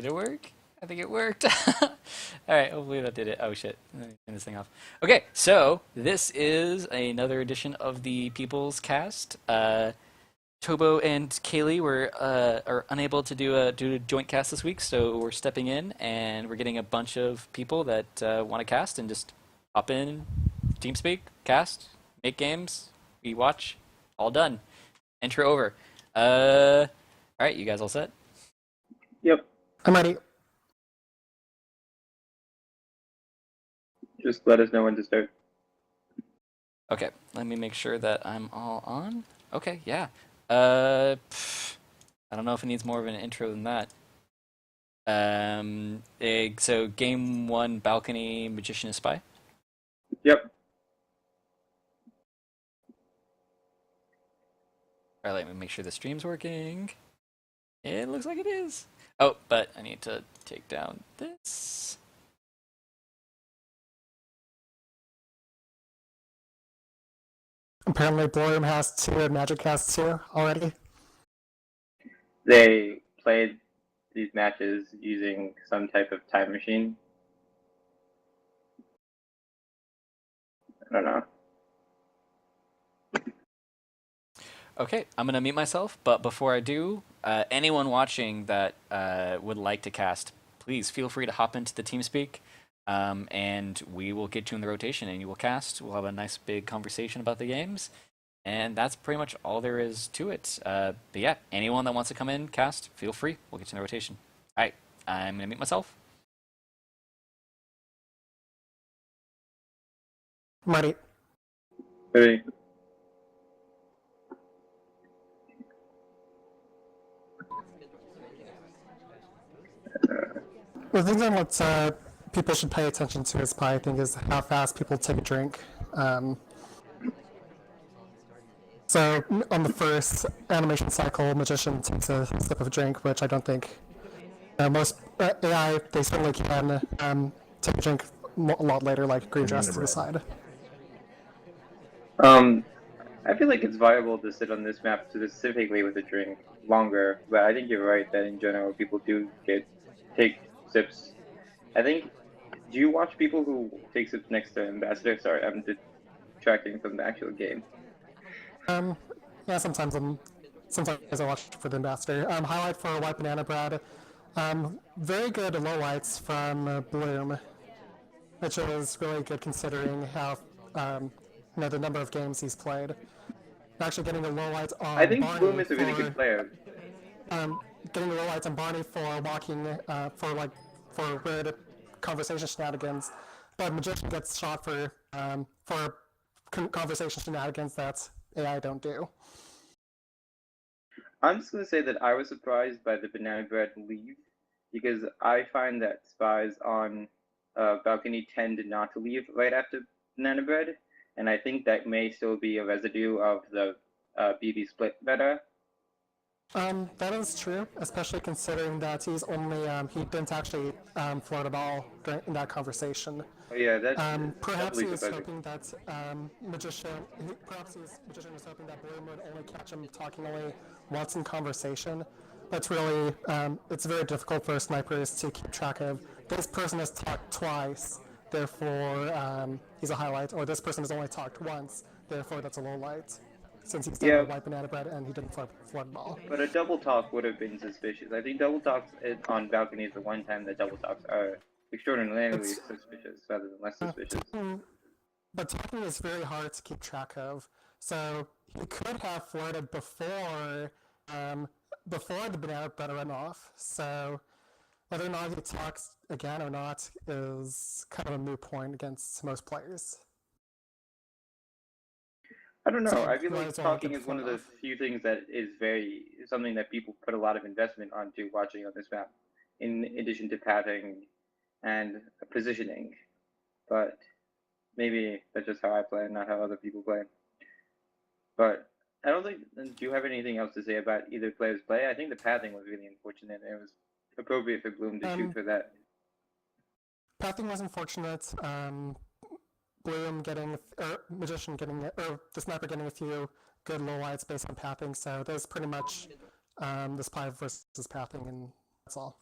Did it work? I think it worked. All right, hopefully that did it. Oh shit, let me turn this thing off. Okay, so this is another edition of the People's Cast. Tobo and Kaylee were are unable to do a joint cast this week, so we're stepping in and we're getting a bunch of people that want to cast and just hop in, TeamSpeak, cast, make games, we watch, all done. Intro over. All right, you guys all set? Yep. I'm ready. Just let us know when to start. Okay, let me make sure that I'm all on. Okay, yeah. I don't know if it needs more of an intro than that. So game one, balcony, magician and spy. Yep. All right, let me make sure the stream's working. It looks like it is. Oh, but I need to take down this. Apparently, Bloom has 2 and Magic has 2 already. They played these matches using some type of time machine. I don't know. Okay, I'm gonna mute myself, but before I do, anyone watching that would like to cast, please feel free to hop into the TeamSpeak, and we will get you in the rotation, and you will cast. We'll have a nice big conversation about the games, and that's pretty much all there is to it. But yeah, anyone that wants to come in, cast, feel free. We'll get you in the rotation. All right, I'm gonna mute myself. I'm ready. Ready? The thing that people should pay attention to is probably, I think, is how fast people take a drink. So on the first animation cycle, Magician takes a sip of a drink, which I don't think most AI, they certainly can take a drink a lot later, like green dress to the side. I feel like it's viable to sit on this map specifically with a drink longer, but I think you're right that in general people do take sips. I think. Do you watch people who take sips next to Ambassador? Sorry, I'm detracting from the actual game. Yeah, sometimes I watch for the Ambassador. Highlight for White Banana Bread. Very good lowlights from Bloom, which is really good considering how the number of games he's played. Actually, getting a low light on I think Barney Bloom is a really good player. Getting a low light on Barney for walking for weird conversation shenanigans, but Magician gets shot for conversation shenanigans that AI don't do. I'm just gonna say that I was surprised by the banana bread leave because I find that spies on balcony tend not to leave right after banana bread, and I think that may still be a residue of the BB split meta. That is true, especially considering that he didn't actually float a ball in that conversation. Oh yeah, that's Perhaps he doubly was surprising. hoping that Magician was hoping that Bloom would only catch him talking only once in conversation. That's really, it's very difficult for snipers to keep track of. This person has talked twice, therefore he's a highlight, or this person has only talked once, therefore that's a low light. Since he's done Yeah, a white banana bread and he didn't flood ball. but a double talk would have been suspicious. I think double talks on balcony is the one time that double talks are extraordinarily suspicious rather than less suspicious. But talking is very hard to keep track of. So he could have flirted before the banana bread went off. So whether or not he talks again or not is kind of a moot point against most players. I don't know. So I feel might like as well talking get is one of flood the off. few things that is something that people put a lot of investment onto watching on this map, in addition to pathing and positioning. But maybe that's just how I play and not how other people play. But I don't think. Do you have anything else to say about either player's play? I think the pathing was really unfortunate. And it was appropriate for Bloom to shoot for that. Pathing was unfortunate. Bloom getting, or Magician getting, or the sniper getting a few good low lights based on pathing. So there's pretty much the spy versus pathing, and that's all.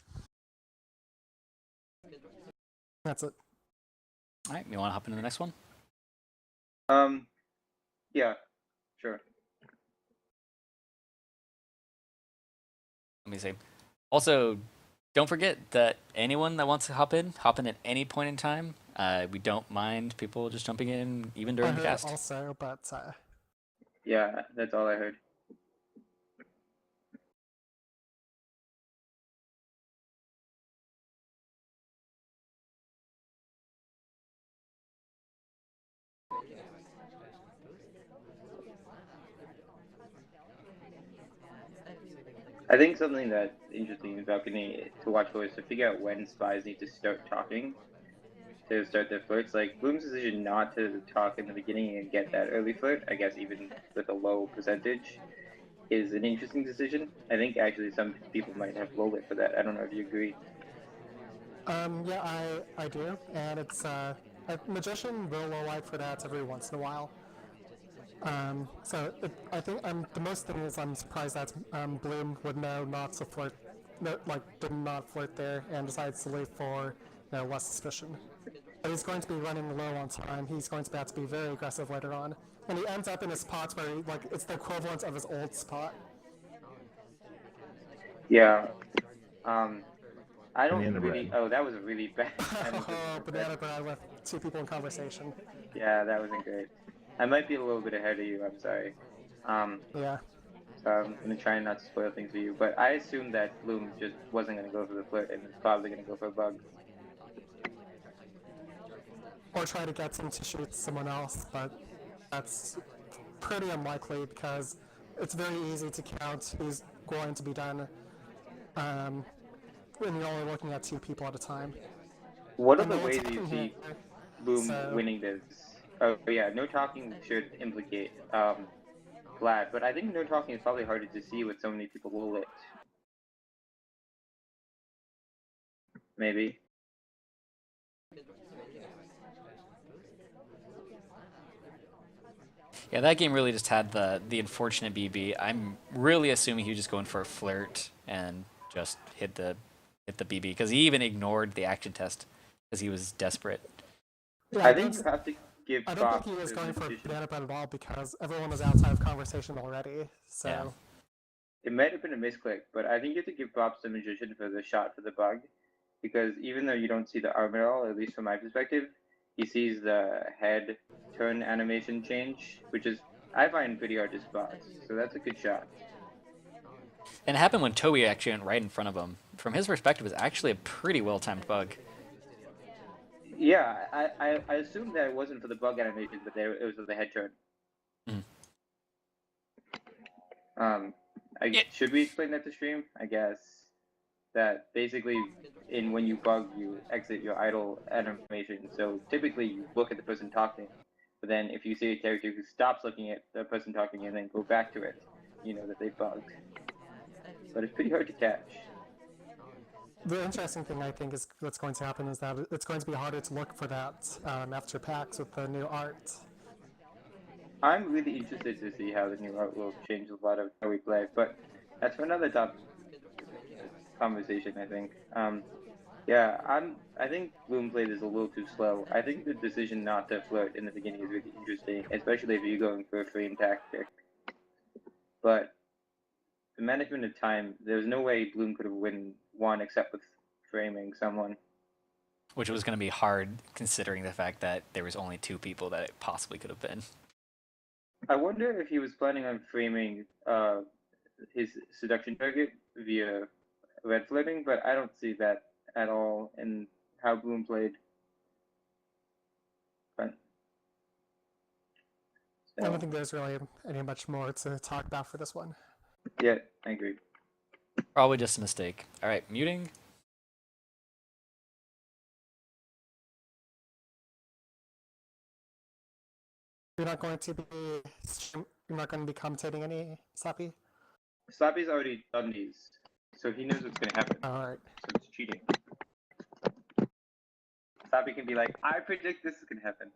That's it. All right, you want to hop into the next one? Yeah, sure. Let me see. Also, don't forget that anyone that wants to hop in at any point in time. We don't mind people just jumping in even I during the heard cast. also, but Yeah, that's all I heard. I think something that's interesting about getting to watch for is to figure out when spies need to start talking to start their flirts. Like Bloom's decision not to talk in the beginning and get that early flirt, I guess even with a low percentage, is an interesting decision. I think actually some people might have rolled it for that. I don't know if you agree. yeah, I do, and it's a magician will roll light for that every once in a while. I think the most thing is I'm surprised that Bloom would know not to flirt, no, like did not flirt there, and decides to leave for less suspicion. But he's going to be running low on time. He's going to have to be very aggressive later on, and he ends up in a spot where it's the equivalent of his old spot. Yeah. I don't Banana really. bread. Oh, that was a really bad timing for Oh, banana bread. banana bread with two people in conversation. Yeah, that wasn't great. I might be a little bit ahead of you. I'm sorry. Um, Yeah. so I'm gonna try not to spoil things for you. But I assumed that Bloom just wasn't gonna go for the flirt and was probably gonna go for a bug. Or try to get him to shoot someone else, but that's pretty unlikely because it's very easy to count who's going to be done when you're only looking at two people at a time. What And other no one's ways do you talking here, see Bloom so winning this? Oh yeah, no talking should implicate Vlad, but I think no talking is probably harder to see with so many people lit. Maybe. Yeah, that game really just had the unfortunate BB. I'm really assuming he was just going for a flirt and just hit the BB because he even ignored the action test because he was desperate. yeah, I think you have to give I don't think props he was to the going for magician. banana bread at all because everyone was outside of conversation already. So Yeah. It might have been a misclick, but I think you have to give props to the magician for the shot for the bug, because even though you don't see the arm at all, at least from my perspective, he sees the head turn animation change, which is I find pretty hard to spot. So that's a good shot. And it happened when Toby actually went right in front of him. From his perspective, it was actually a pretty well timed bug. Yeah, I assumed that it wasn't for the bug animation, but it was for the head turn. Mm. Should we explain that to stream? I guess that basically in when you bug, you exit your idle animation. So typically you look at the person talking, but then if you see a character who stops looking at the person talking and then go back to it, you know that they bugged. But it's pretty hard to catch. the interesting thing I think is what's going to happen is that it's going to be harder to look for that after PAX with the new art. I'm really interested to see how the new art will change a lot of how we play, but that's for another conversation, I think. Yeah, I think Bloom played is a little too slow. I think the decision not to flirt in the beginning is really interesting, especially if you're going for a frame tactic. But the management of time, there's no way Bloom could have won except with framing someone. Which was going to be hard considering the fact that there was only two people that it possibly could have been. I wonder if he was planning on framing his seduction target via red flirting, but I don't see that at all in how Bloom played. But I don't so, think there's really any much more to talk about for this one. yeah, I agree. Probably just a mistake. All right, muting. You're not going to be you're not going to be commentating any Slappy? Slappy's already done these, so he knows what's going to happen. All right. So it's cheating. Slappy can be like, I predict this is going to happen.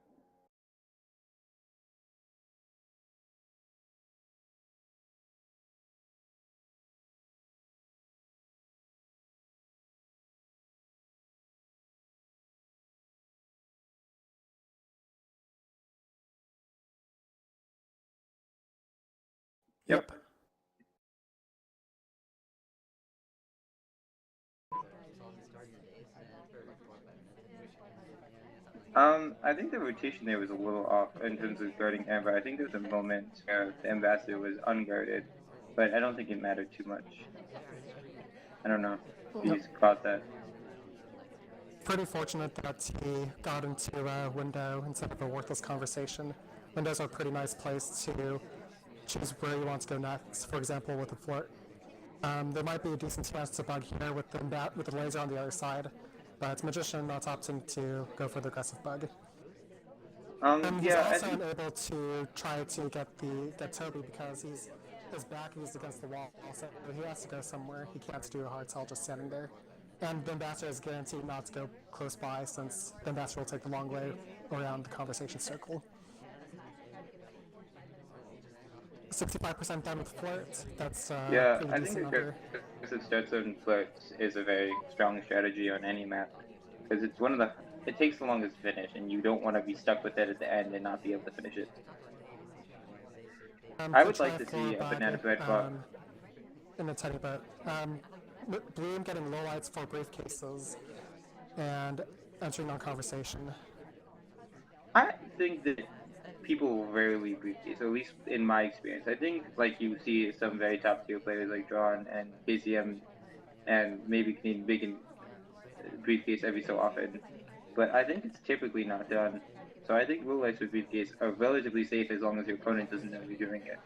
Yep. I think the rotation there was a little off in terms of guarding Amber. I think there was a moment where the ambassador was unguarded, but I don't think it mattered too much. I don't know if you caught that. Pretty fortunate that he got into a window instead of a worthless conversation. Windows are a pretty nice place to choose where you want to go next, for example, with a flirt. There might be a decent chance to bug here with the laser on the other side, but Magician not opting to go for the aggressive bug. He's Yeah, I also think unable to try to get Toby because his back is against the wall, so he has to go somewhere. He can't do a hard sell just standing there. And the ambassador is guaranteed not to go close by since the ambassador will take the long way around the conversation circle. 65% done with flirt. That's yeah, pretty I think decent number. aggressive starts and flirts is a very strong strategy on any map because it's one of the it takes the longest to finish, and you don't want to be stuck with it at the end and not be able to finish it. I Could would try like a to floor see a bug banana bread bot. in a tiny bit. Bloom getting lowlights for briefcases and entering on conversation. I think that people rarely briefcase, at least in my experience. I think like you see some very top tier players like Drawn and KCM and maybe Canadian Bacon briefcase every so often, but I think it's typically not done. So I think low lights with briefcase are relatively safe as long as your opponent doesn't know you're doing it.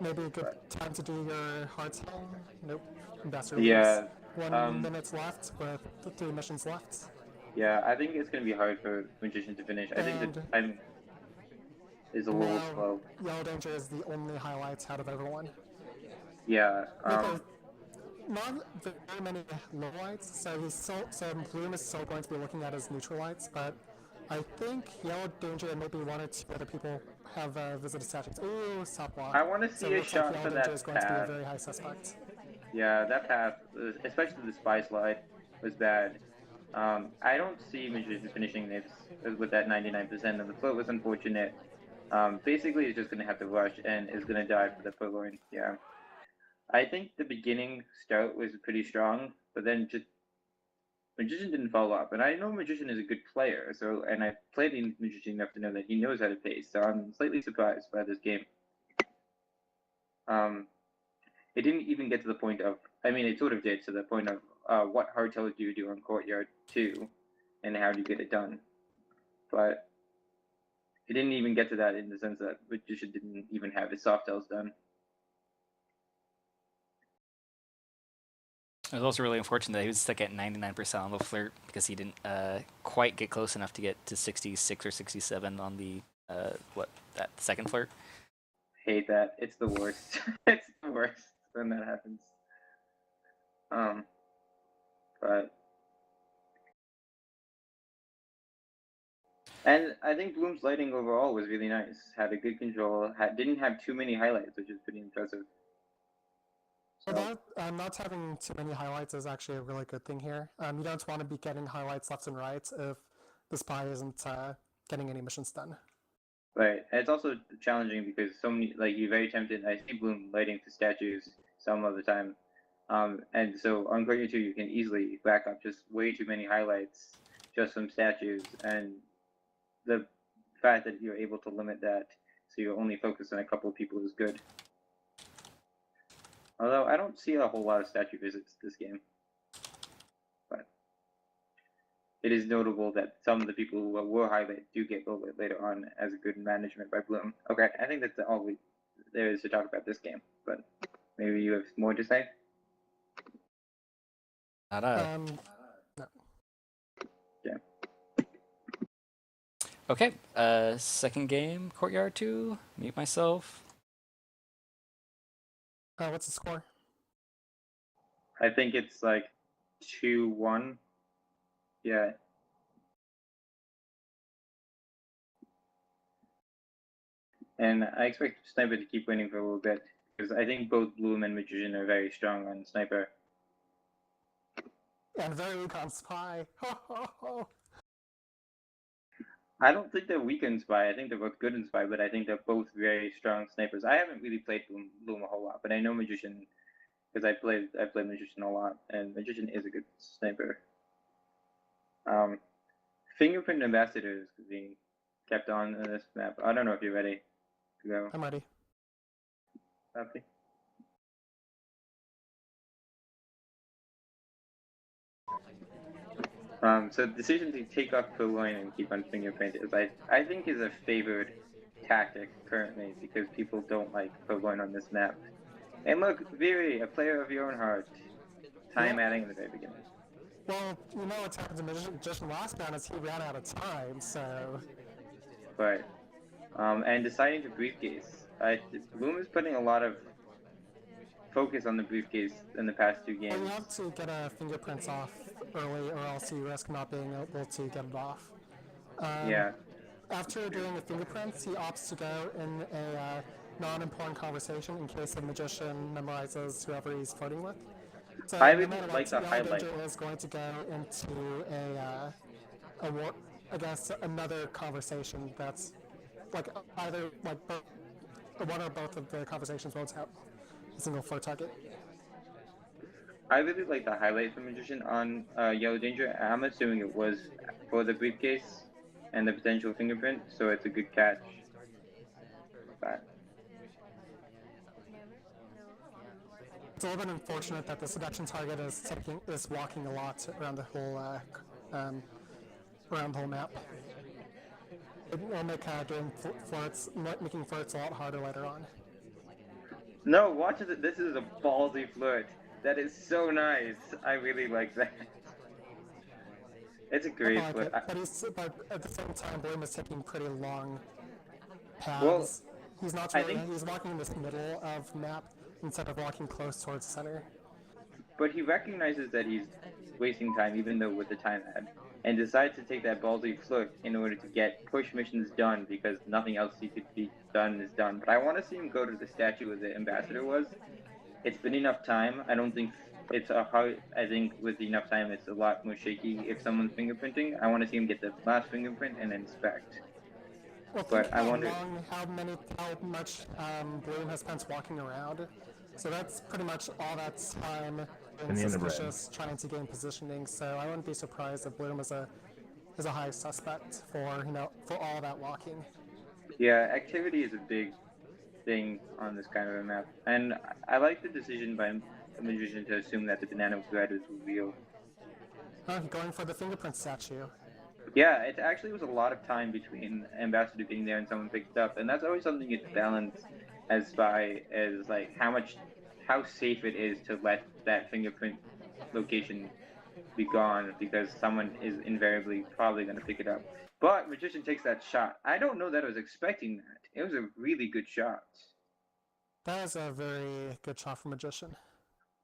Maybe a good But time to do your hard sell. Nope. Ambassador leaves. yeah, 1 minute left with 3 missions left. yeah, I think it's gonna be hard for Magician to finish. I think the And time is a little now slow. Yellow Danger is the only highlight out of everyone. Yeah, With not very many low lights, so Bloom is still going to be looking at his neutral lights, but I think Yellow Danger and maybe one or two other people have visited statues. Ooh, stop block. I want to So see it a looks like shot Yellow for Danger is that going to be a path. very high suspect. Yeah, that path, especially the spy slide, was bad. I don't see Magician finishing this with that 99%, and the float was unfortunate. Basically, he's just going to have to rush and is going to die for the purloin. Yeah. I think the beginning start was pretty strong, but then just Magician didn't follow up. And I know Magician is a good player, so and I've played Magician enough to know that he knows how to pace, so I'm slightly surprised by this game. It didn't even get to the point of, I mean, it sort of did to the point of what hard tells do you do on Courtyard 2 and how do you get it done. But it didn't even get to that in the sense that Magician didn't even have his soft tells done. It was also really unfortunate that he was stuck at 99% on the flirt because he didn't quite get close enough to get to 66 or 67 on the that second flirt. Hate that. It's the worst. It's the worst when that happens. But and I think Bloom's lighting overall was really nice. Had a good control. Didn't have too many highlights, which is pretty impressive. So not having too many highlights is actually a really good thing here. You don't want to be getting highlights left and right if the spy isn't getting any missions done. Right. And it's also challenging because so many, like, you're very tempted. I see Bloom lighting to statues some of the time. And so on Courtyard 2, you can easily back up just way too many highlights just from statues. And the fact that you're able to limit that so you're only focused on a couple of people is good. Although I don't see a whole lot of statue visits this game. But it is notable that some of the people who were highlighted do get a little bit later on as a good management by Bloom. Okay, I think that's all there is to talk about this game. But maybe you have more to say? No. Yeah. Okay, second game, Courtyard 2, mute myself. What's the score? I think it's like 2-1. Yeah. And I expect Sniper to keep winning for a little bit because I think both Bloom and Magician are very strong on Sniper. And very weak on spy. I don't think they're weak in Spy. I think they're both good in Spy, but I think they're both very strong snipers. I haven't really played Bloom a whole lot, but I know Magician because I played Magician a lot, and Magician is a good sniper. Fingerprint Ambassador is being kept on this map. I don't know if you're ready to go. I'm ready. Happy. So the decision to take off Purloin and keep on Fingerprint is I think is a favored tactic currently because people don't like Purloin on this map. And look, Viri, a player of your own heart, time adding in the very beginning. Well, you know what's happened to Magician last round is he ran out of time, so... But, and deciding to briefcase. Bloom is putting a lot of focus on the briefcase in the past two games. Well, you have to get fingerprints off early, or else you risk not being able to get it off. Yeah. After doing the fingerprints, he opts to go in a non-important conversation in case the Magician memorizes whoever he's flirting with. So I no really matter like what, the highlight. Danger is going to go into a war, I guess, another conversation that's like either like one or both of the conversations won't have a single flirt target. I really like the highlight for Magician on Yellow Danger. I'm assuming it was for the briefcase and the potential fingerprint, so it's a good catch. But it's a little bit unfortunate that the seduction target is walking a lot around the whole map. It will make making flirts a lot harder later on. no, watch it. This is a ballsy flirt. That is so nice. I really like that. It's a great I like flirt. it, but at the same time, Bloom is taking pretty long paths. Well, He's walking in this middle of map instead of walking close towards the center. But he recognizes that he's wasting time, even though with the time ad, and decides to take that ballsy flirt in order to get push missions done because nothing else he could be done is done. But I want to see him go to the statue where the ambassador was. It's been enough time. I don't think it's a hard. I think with enough time, it's a lot more shaky if someone's fingerprinting. I want to see him get the last fingerprint and inspect. Well, But I wonder how much Bloom has spent walking around. So that's pretty much all that time in suspicious trying to gain positioning. So I wouldn't be surprised if Bloom is a high suspect for all that walking. Yeah, activity is a big thing on this kind of a map, and I like the decision by Magician to assume that the banana bread is real. Going for the fingerprint statue. Yeah, it actually was a lot of time between Ambassador being there and someone picked up, and that's always something you balance as Spy as like how safe it is to let that fingerprint location be gone because someone is invariably probably going to pick it up. But Magician takes that shot. I don't know that I was expecting that. It was a really good shot. That was a very good shot from Magician.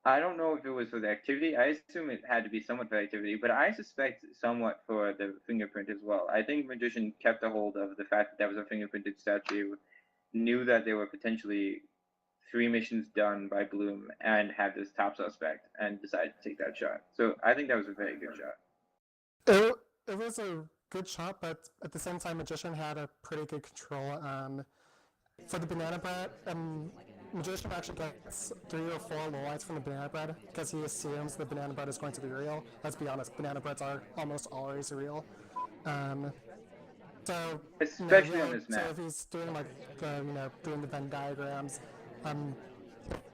I don't know if it was for the activity. I assume it had to be somewhat for activity, but I suspect somewhat for the fingerprint as well. I think Magician kept a hold of the fact that that was a fingerprinted statue, knew that there were potentially 3 missions done by Bloom, and had this top suspect, and decided to take that shot. So I think that was a very good shot. It was a good shot, but at the same time, Magician had a pretty good control. For the banana bread, Magician actually gets 3 or 4 lowlights from the banana bread because he assumes the banana bread is going to be real. Let's be honest, banana breads are almost always real. So especially on this map. So if he's doing doing the Venn diagrams,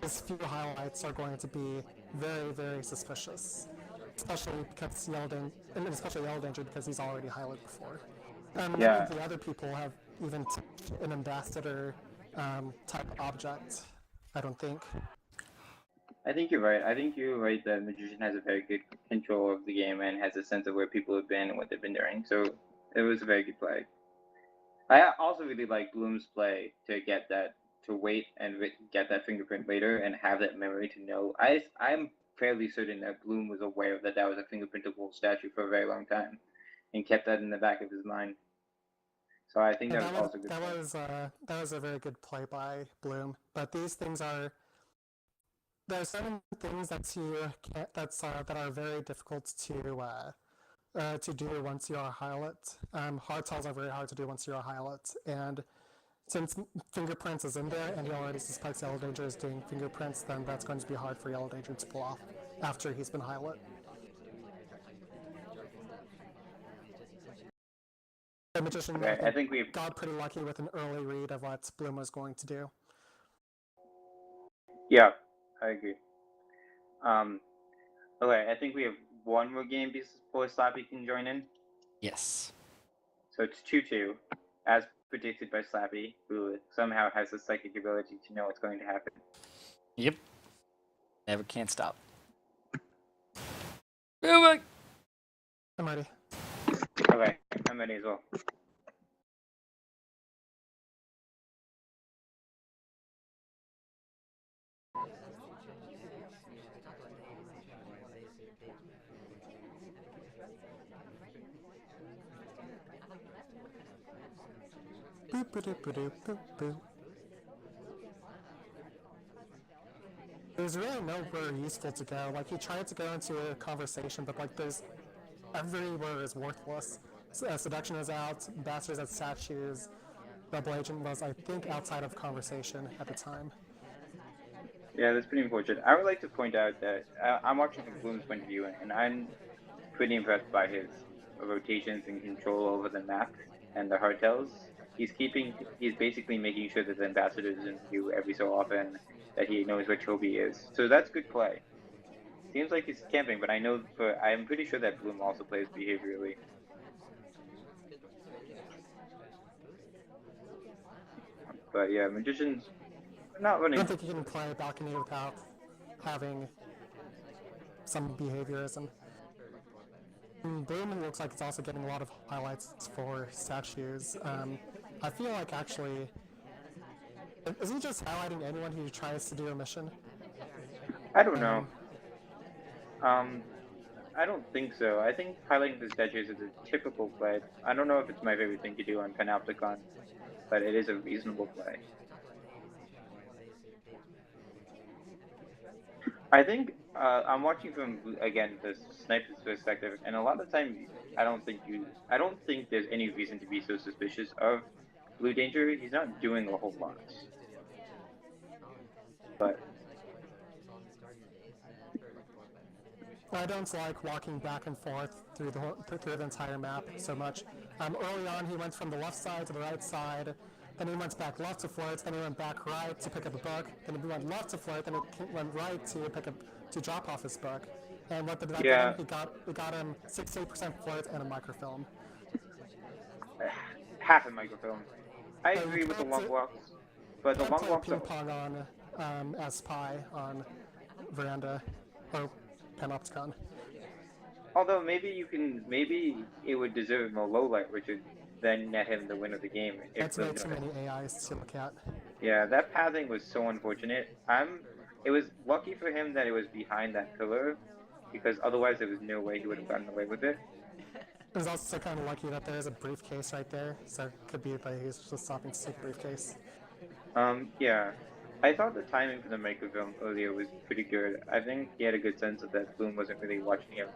his few highlights are going to be very, very suspicious. Especially because Yellow Danger because he's already highlighted before. Many of the other people have even touched an ambassador type object, I don't think. I think you're right. I think you're right that Magician has a very good control of the game and has a sense of where people have been and what they've been doing. So it was a very good play. I also really like Bloom's play to get that, to wait and get that fingerprint later and have that memory to know. I'm fairly certain that Bloom was aware that that was a fingerprintable statue for a very long time and kept that in the back of his mind. So I think that was also good. That was a very good play by Bloom. But these things there are certain things that are very difficult to to do once you're a Hylet. Hardtails are very hard to do once you're a Hylet, and since fingerprints is in there and he already suspects Yellow Danger is doing fingerprints, then that's going to be hard for Yellow Danger to pull off after he's been Hylet. The Magician Okay, I think we've got pretty lucky with an early read of what Bloom was going to do. Yeah, I agree. Okay, I think we have one more game before Slappy can join in. Yes. So it's 2-2, as predicted by Slappy, who somehow has the psychic ability to know what's going to happen. Yep. Never can't stop. Oh, I'm ready. Okay, I'm ready as well. Boop, boop, boop, boop, boop, boop. There's really nowhere useful to go. Like, he tried to go into a conversation, but like, there's everywhere is worthless. Seduction is out, Bastards at statues. Double Agent was, I think, outside of conversation at the time. Yeah, that's pretty unfortunate. I would like to point out that I'm watching from Bloom's point of view, and I'm pretty impressed by his rotations and control over the map and the hardtails. He's basically making sure that the ambassador doesn't view every so often, that he knows where Toby is. So that's good play. Seems like he's camping, but I'm pretty sure that Bloom also plays behaviorally. But yeah, Magician's not I running. don't think you can play balcony without having some behaviorism. Bloom looks like it's also getting a lot of highlights for statues. I feel like actually, is he just highlighting anyone who tries to do a mission? I don't know. I don't think so. I think highlighting the statues is a typical play. I don't know if it's my favorite thing to do on Panopticon, but it is a reasonable play. I think I'm watching from again the sniper's perspective, and a lot of the time I don't think there's any reason to be so suspicious of Blue Danger. He's not doing a whole lot, but I don't like walking back and forth through the entire map so much. Early on, he went from the left side to the right side. Then he went back left to flirt. Then he went back right to pick up a book. Then he went left to flirt. Then he went right to drop off his book. And what did that get him? He got him 68% flirt and a microfilm. half a microfilm. I agree with the long walks, but the long walks ping pong on as Spy on Veranda or Panopticon. Although maybe it would deserve a low light, which would then net him the win of the game. That's way too many AIs to look at. Yeah, that pathing was so unfortunate. It was lucky for him that it was behind that pillar, because otherwise there was no way he would have gotten away with it. It was also kind of lucky that there is a briefcase right there, so it could be that he's just stopping to take a briefcase. Yeah. I thought the timing for the microfilm earlier was pretty good. I think he had a good sense of that Bloom wasn't really watching him.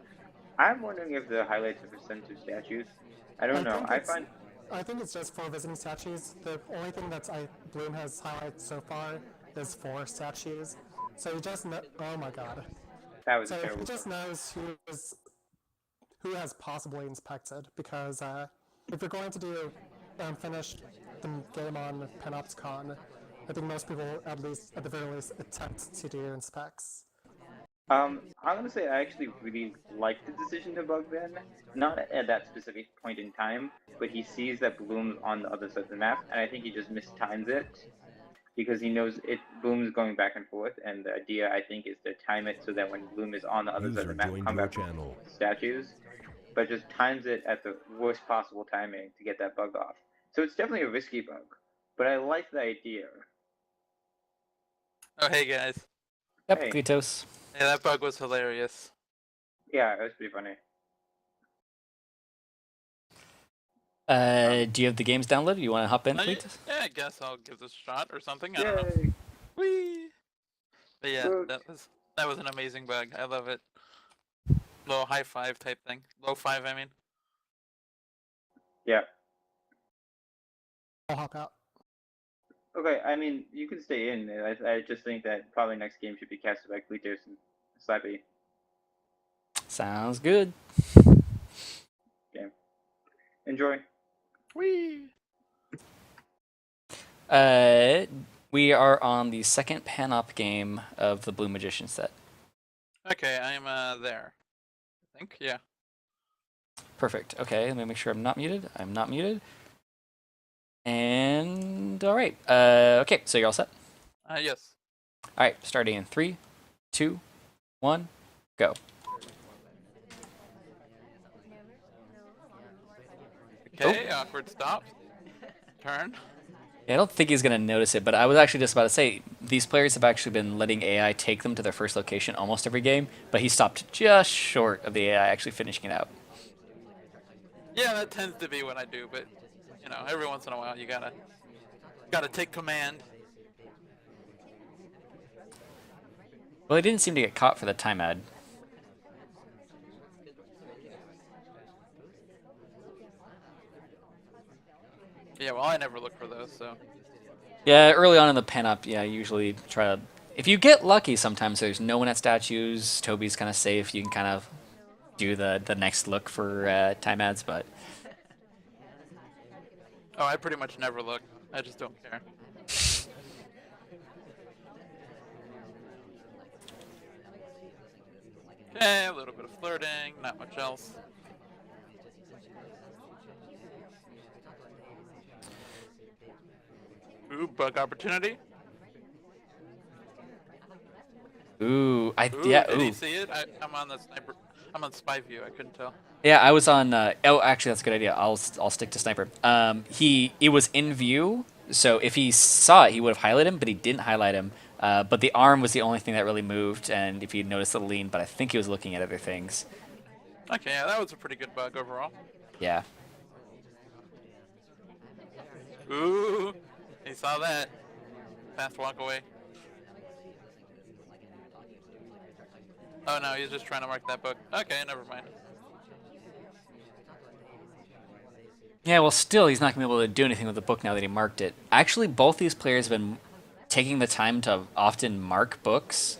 I'm wondering if the highlights are percentage statues. I don't know. I think it's just 4 visiting statues. The only thing that Bloom has highlighted so far is 4 statues. So he just oh my god. That was so terrible. He just knows who has possibly inspected, because if you're going to do finish the game on Panopticon, I think most people, at the very least, attempt to do inspects. I'm gonna say I actually really like the decision to bug Ben, not at that specific point in time, but he sees that Bloom's on the other side of the map, and I think he just mistimes it, because he knows Bloom's going back and forth, and the idea, I think, is to time it so that when Bloom is on the other side of the map, come back with statues, but just times it at the worst possible timing to get that bug off. So it's definitely a risky bug, but I like the idea. Oh, hey guys. Yep, Hey. Klitos. Yeah, that bug was hilarious. Yeah, it was pretty funny. Do you have the games downloaded? You want to hop in, Yeah, Klitos? I guess I'll give this a shot or something. I don't know. Yay! Whee! But yeah, Good. that was an amazing bug. I love it. Low high five type thing. Low five, I mean. Yeah. I'll hop out. Okay, I mean, you can stay in. I just think that probably next game should be casted by Cletus and Slappy. Sounds good. Okay. Enjoy. Whee! We are on the second pan-up game of the Blue Magician set. Okay, I'm there. I think, yeah. Perfect. Okay, let me make sure I'm not muted. I'm not muted. And all right. Okay, so you're all set. Yes. All right, starting in 3, 2, 1, go. Okay, awkward stop. Turn. Yeah, I don't think he's going to notice it, but I was actually just about to say, these players have actually been letting AI take them to their first location almost every game, but he stopped just short of the AI actually finishing it out. Yeah, that tends to be what I do, but you know, every once in a while you gotta take command. Well, he didn't seem to get caught for the time ad. Yeah, well, I never look for those, so. Yeah, early on in the pen-up, yeah, usually try to... If you get lucky sometimes, there's no one at statues, Toby's kind of safe, you can kind of do the next look for time ads, but... Oh, I pretty much never look. I just don't care. Okay, a little bit of flirting, not much else. Ooh, bug opportunity. Ooh, Ooh, did he see it? I'm on the sniper. I'm on spy view. I couldn't tell. Yeah, I was on. Oh, actually, that's a good idea. I'll stick to sniper. It was in view, so if he saw it, he would have highlighted him, but he didn't highlight him. But the arm was the only thing that really moved, and if he noticed the lean, but I think he was looking at other things. Okay, yeah, that was a pretty good bug overall. Yeah. Ooh, he saw that. Fast walk away. Oh no, he's just trying to mark that book. Okay, never mind. Yeah, well, still, he's not going to be able to do anything with the book now that he marked it. Actually, both these players have been taking the time to often mark books,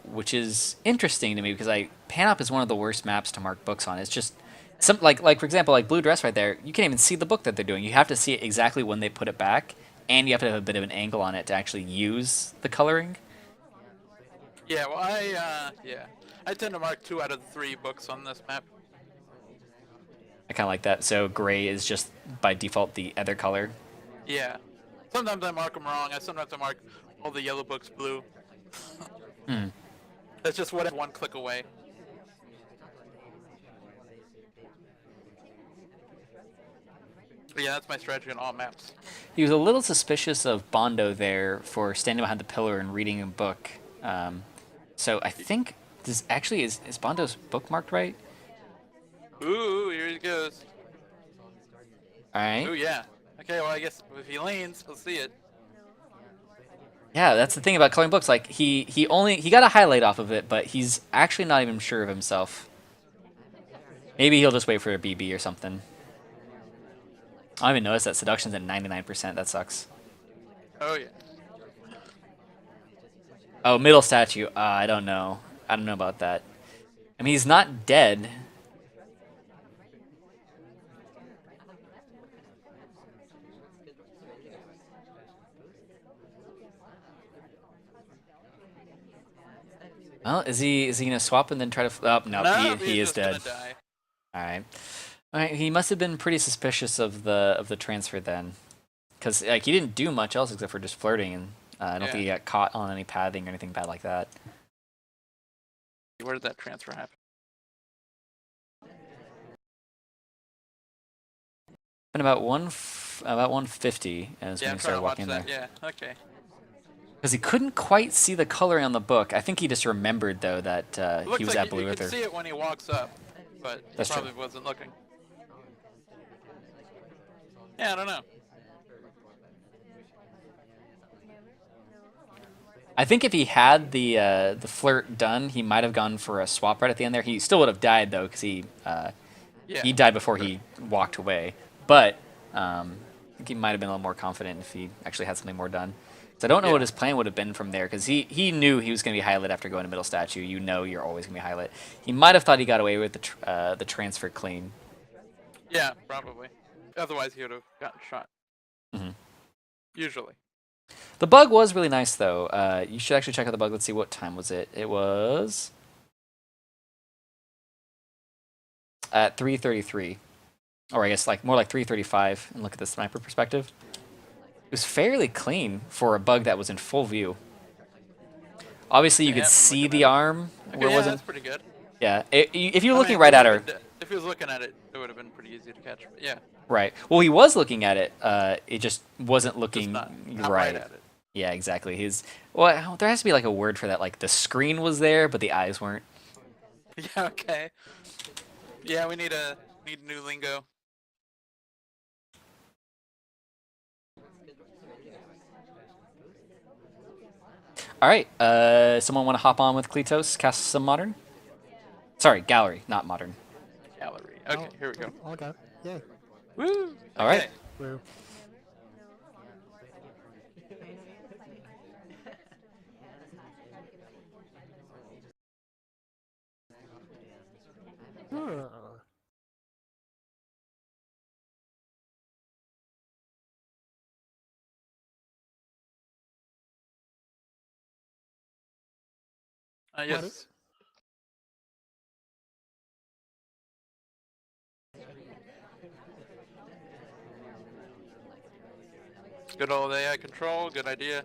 which is interesting to me because Panop is one of the worst maps to mark books on. It's just some like for example, like Blue Dress right there. You can't even see the book that they're doing. You have to see it exactly when they put it back, and you have to have a bit of an angle on it to actually use the coloring. Yeah, well, I tend to mark 2 out of the 3 books on this map. I kind of like that. So gray is just by default the other color. Yeah. Sometimes I mark them wrong. Sometimes I mark all the yellow books blue. That's just one click away. But yeah, that's my strategy on all maps. He was a little suspicious of Bondo there for standing behind the pillar and reading a book. So I think this actually is Bondo's book marked right? Ooh, here he goes. All right. Ooh, yeah. Okay, well, I guess if he leans, we'll see it. Yeah, that's the thing about coloring books. Like he got a highlight off of it, but he's actually not even sure of himself. Maybe he'll just wait for a BB or something. I don't even notice that seduction's at 99%. That sucks. Oh, yeah. Oh, middle statue. I don't know. I don't know about that. I mean, he's not dead. Well, is he gonna swap and then try to? Oh no, he is dead. All right. All right. He must have been pretty suspicious of the transfer then, because like he didn't do much else except for just flirting, and I don't think he got caught on any pathing or anything bad like that. Where did that transfer happen? Been about 150 as when he started walking there. Yeah. Okay. Because he couldn't quite see the coloring on the book. I think he just remembered though that he was like at Blue You can Earther. see it when he walks up, but he probably wasn't looking. Yeah, I don't know. I think if he had the flirt done, he might have gone for a swap right at the end there. He still would have died though, because Yeah. he died before But he walked away. But I think he might have been a little more confident if he actually had something more done. So I don't know what yeah. his plan would have been from there, because he knew he was going to be highlit after going to middle statue. You know you're always going to be highlit. He might have thought he got away with the transfer clean. Yeah, probably. Otherwise, he would have gotten shot. Hmm. Usually. The bug was really nice though. You should actually check out the bug. Let's see, what time was it. It was at 3:33, or I guess like more like 3:35. And look at the sniper perspective. It was fairly clean for a bug that was in full view. Obviously, you Yeah, could I'm see looking the at it. arm Okay, where it yeah, wasn't. that's pretty good. Yeah, if you're I looking mean, right at her, if he was looking at it, it would have been pretty easy to catch. But yeah, right. Well, he was looking at it. It just wasn't just looking not right right. at it. Yeah, exactly. Well, there has to be like a word for that. Like the screen was there, but the eyes weren't. Yeah, okay. Yeah, we need new lingo. All right. Someone want to hop on with Kletos? Cast some modern. Sorry, gallery, not modern. Gallery. Okay, here we go. I'll go. Yay. Woo! All right. Okay. Woo. Yes. Good old AI control. Good idea.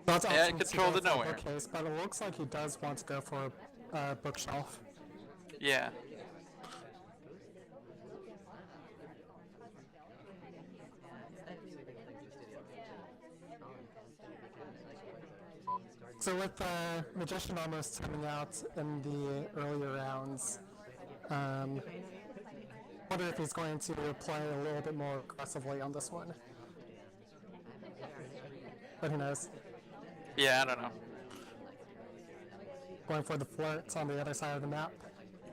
That's Yeah, option control to to go for a nowhere. bookcase, but it looks like he does want to go for a bookshelf. Yeah. So with the Magician almost coming out in the earlier rounds, wonder if he's going to play a little bit more aggressively on this one. But who knows? Yeah, I don't know. Going for the flirts on the other side of the map.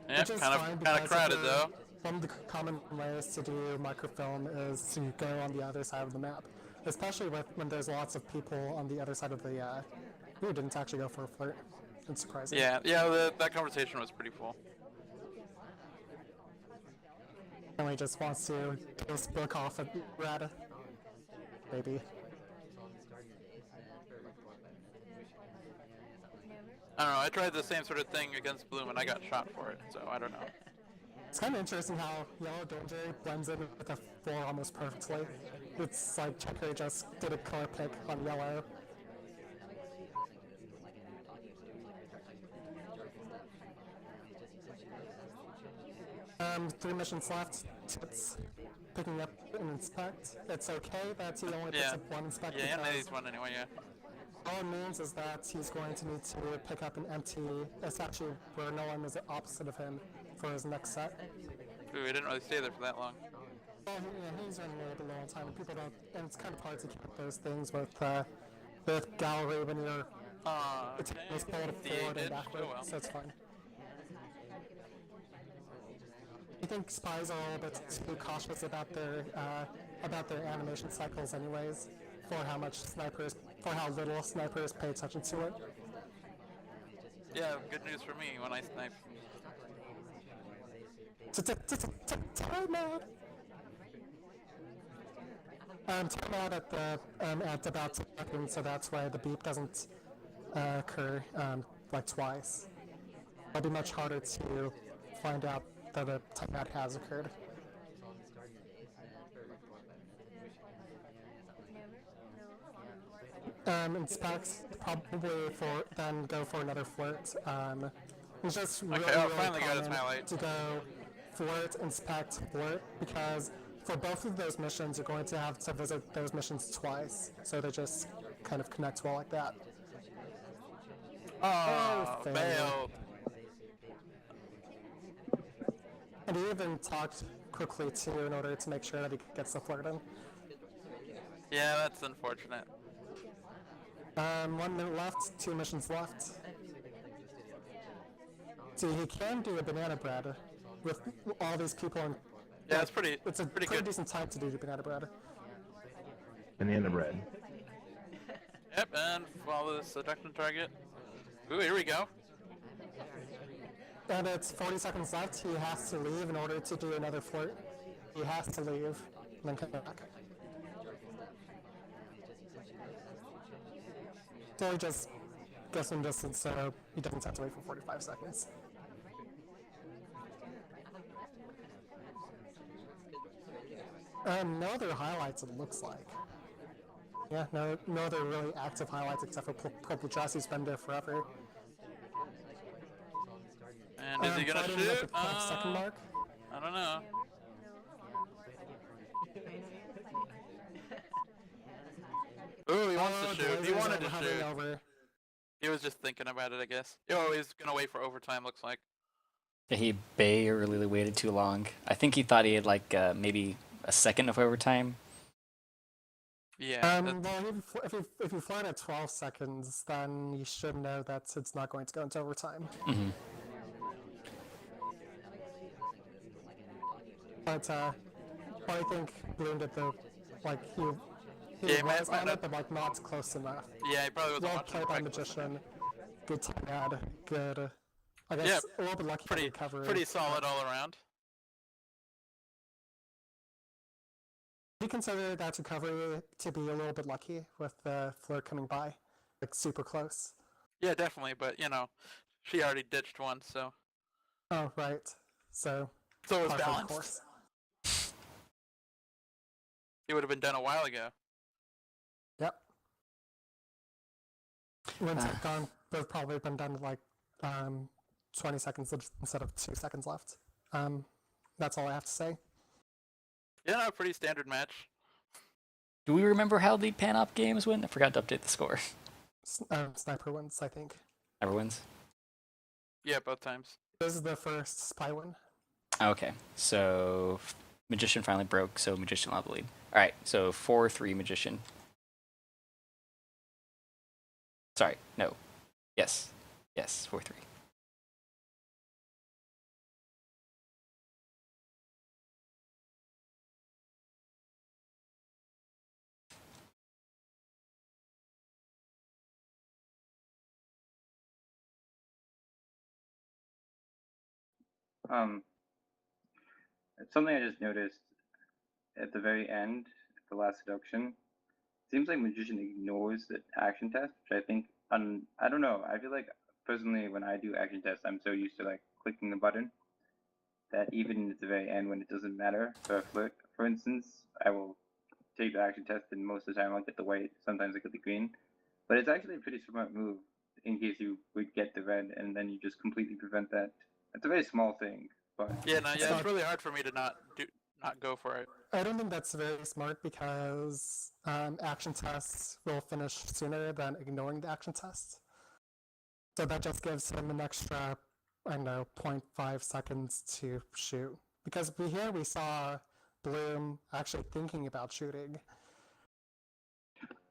Yeah, Which is kind fine of because crowded though. one of the common ways to do microfilm is to go on the other side of the map. Especially when there's lots of people on the other side of the who didn't actually go for a flirt. It's surprising. Yeah, that conversation was pretty full. And he just wants to get his book off at Rad. Maybe. I don't know. I tried the same sort of thing against Bloom and I got shot for it, so I don't know. It's kind of interesting how Yellow Danger blends in with the 4 almost perfectly. It's like Checker just did a color pick on yellow. Three missions left. It's picking up an inspect. It's okay that he only picks Yeah. up one inspect Yeah, because needs one anyway, yeah. all it means is that he's going to need to pick up an empty statue where no one is opposite of him for his next set. Ooh, we didn't really stay there for that long. Well, yeah, he's running a little bit low on time, and people don't. And it's kind of hard to keep those things with gallery when you're it's pulled forward and backward, oh well. so it's fine. I think spies are a little bit too cautious about their animation cycles, anyways, for how little snipers pay attention to it. Yeah, good news for me when I snipe. Time out. Time out at about 2 seconds, so that's why the beep doesn't occur like twice. It'll be much harder to find out that a timeout has occurred. Inspect probably then go for another flirt. It's just really, Okay, oh, really finally got his common highlight. to go flirt, inspect, flirt, because for both of those missions you're going to have to visit those missions twice, so they just kind of connect well like that. Oh, failure. bail. And he even talked quickly too in order to make sure that he gets the flirt in. Yeah, that's unfortunate. 1 minute left, 2 missions left. See, he can do a banana bread with all these people in. Yeah, it's pretty It's a pretty pretty good. decent time to do the banana bread. Banana bread. Yep, and follow the seduction target. Ooh, here we go. And it's 40 seconds left. He has to leave in order to do another flirt. He has to leave and then come back. So he just goes some distance so he doesn't have to wait for 45 seconds. No other highlights, it looks like. Yeah, no other really active highlights except for Purple Dress, who's been there forever. And is he gonna Fighting at shoot? the 12-second mark. I don't know. Ooh, he wants to shoot. He Blazers wanted to hovering shoot. over. He was just thinking about it, I guess. Oh, he's gonna wait for overtime, looks like. Yeah, he barely waited too long. I think he thought he had like maybe a second of overtime. Yeah. Well, if you flirt at 12 seconds, then you should know that it's not going to go into overtime. Mm-hmm. But I think Bloom did the he Yeah, he might was on not- it, but like not close enough. Yeah, he probably wasn't Well watching played by correctly. Magician. Good time ad. Good. I guess Yeah, a little bit lucky Pretty, recovery. pretty solid all around. Do you consider that recovery to be a little bit lucky with the flirt coming by, like super close? Yeah, definitely. But you know, she already ditched one, so Oh right. So it was par for the balanced. course. He would have been done a while ago. Yep. Wins have gone. They've probably been done like 20 seconds instead of 2 seconds left. That's all I have to say. Yeah, no, pretty standard match. Do we remember how the pan-op games went? I forgot to update the score. Sniper wins, I think. Never wins. Yeah, both times. This is the first spy win. Okay, so Magician finally broke, so Magician will have the lead. All right, so 4-3 Magician. Sorry, no. Yes, 4-3. It's something I just noticed at the very end, at the last seduction. Seems like Magician ignores the action test, which I think, I don't know. I feel like personally, when I do action tests, I'm so used to like clicking the button that even at the very end, when it doesn't matter for a flirt, for instance, I will take the action test, and most of the time I'll get the white. Sometimes I get the green, but it's actually a pretty smart move in case you would get the red, and then you just completely prevent that. It's a very small thing, but Yeah, no, yeah, not- it's really hard for me to not go for it. I don't think that's very smart because action tests will finish sooner than ignoring the action tests. So that just gives him an extra, I don't know, 0.5 seconds to shoot. Because here we saw Bloom actually thinking about shooting.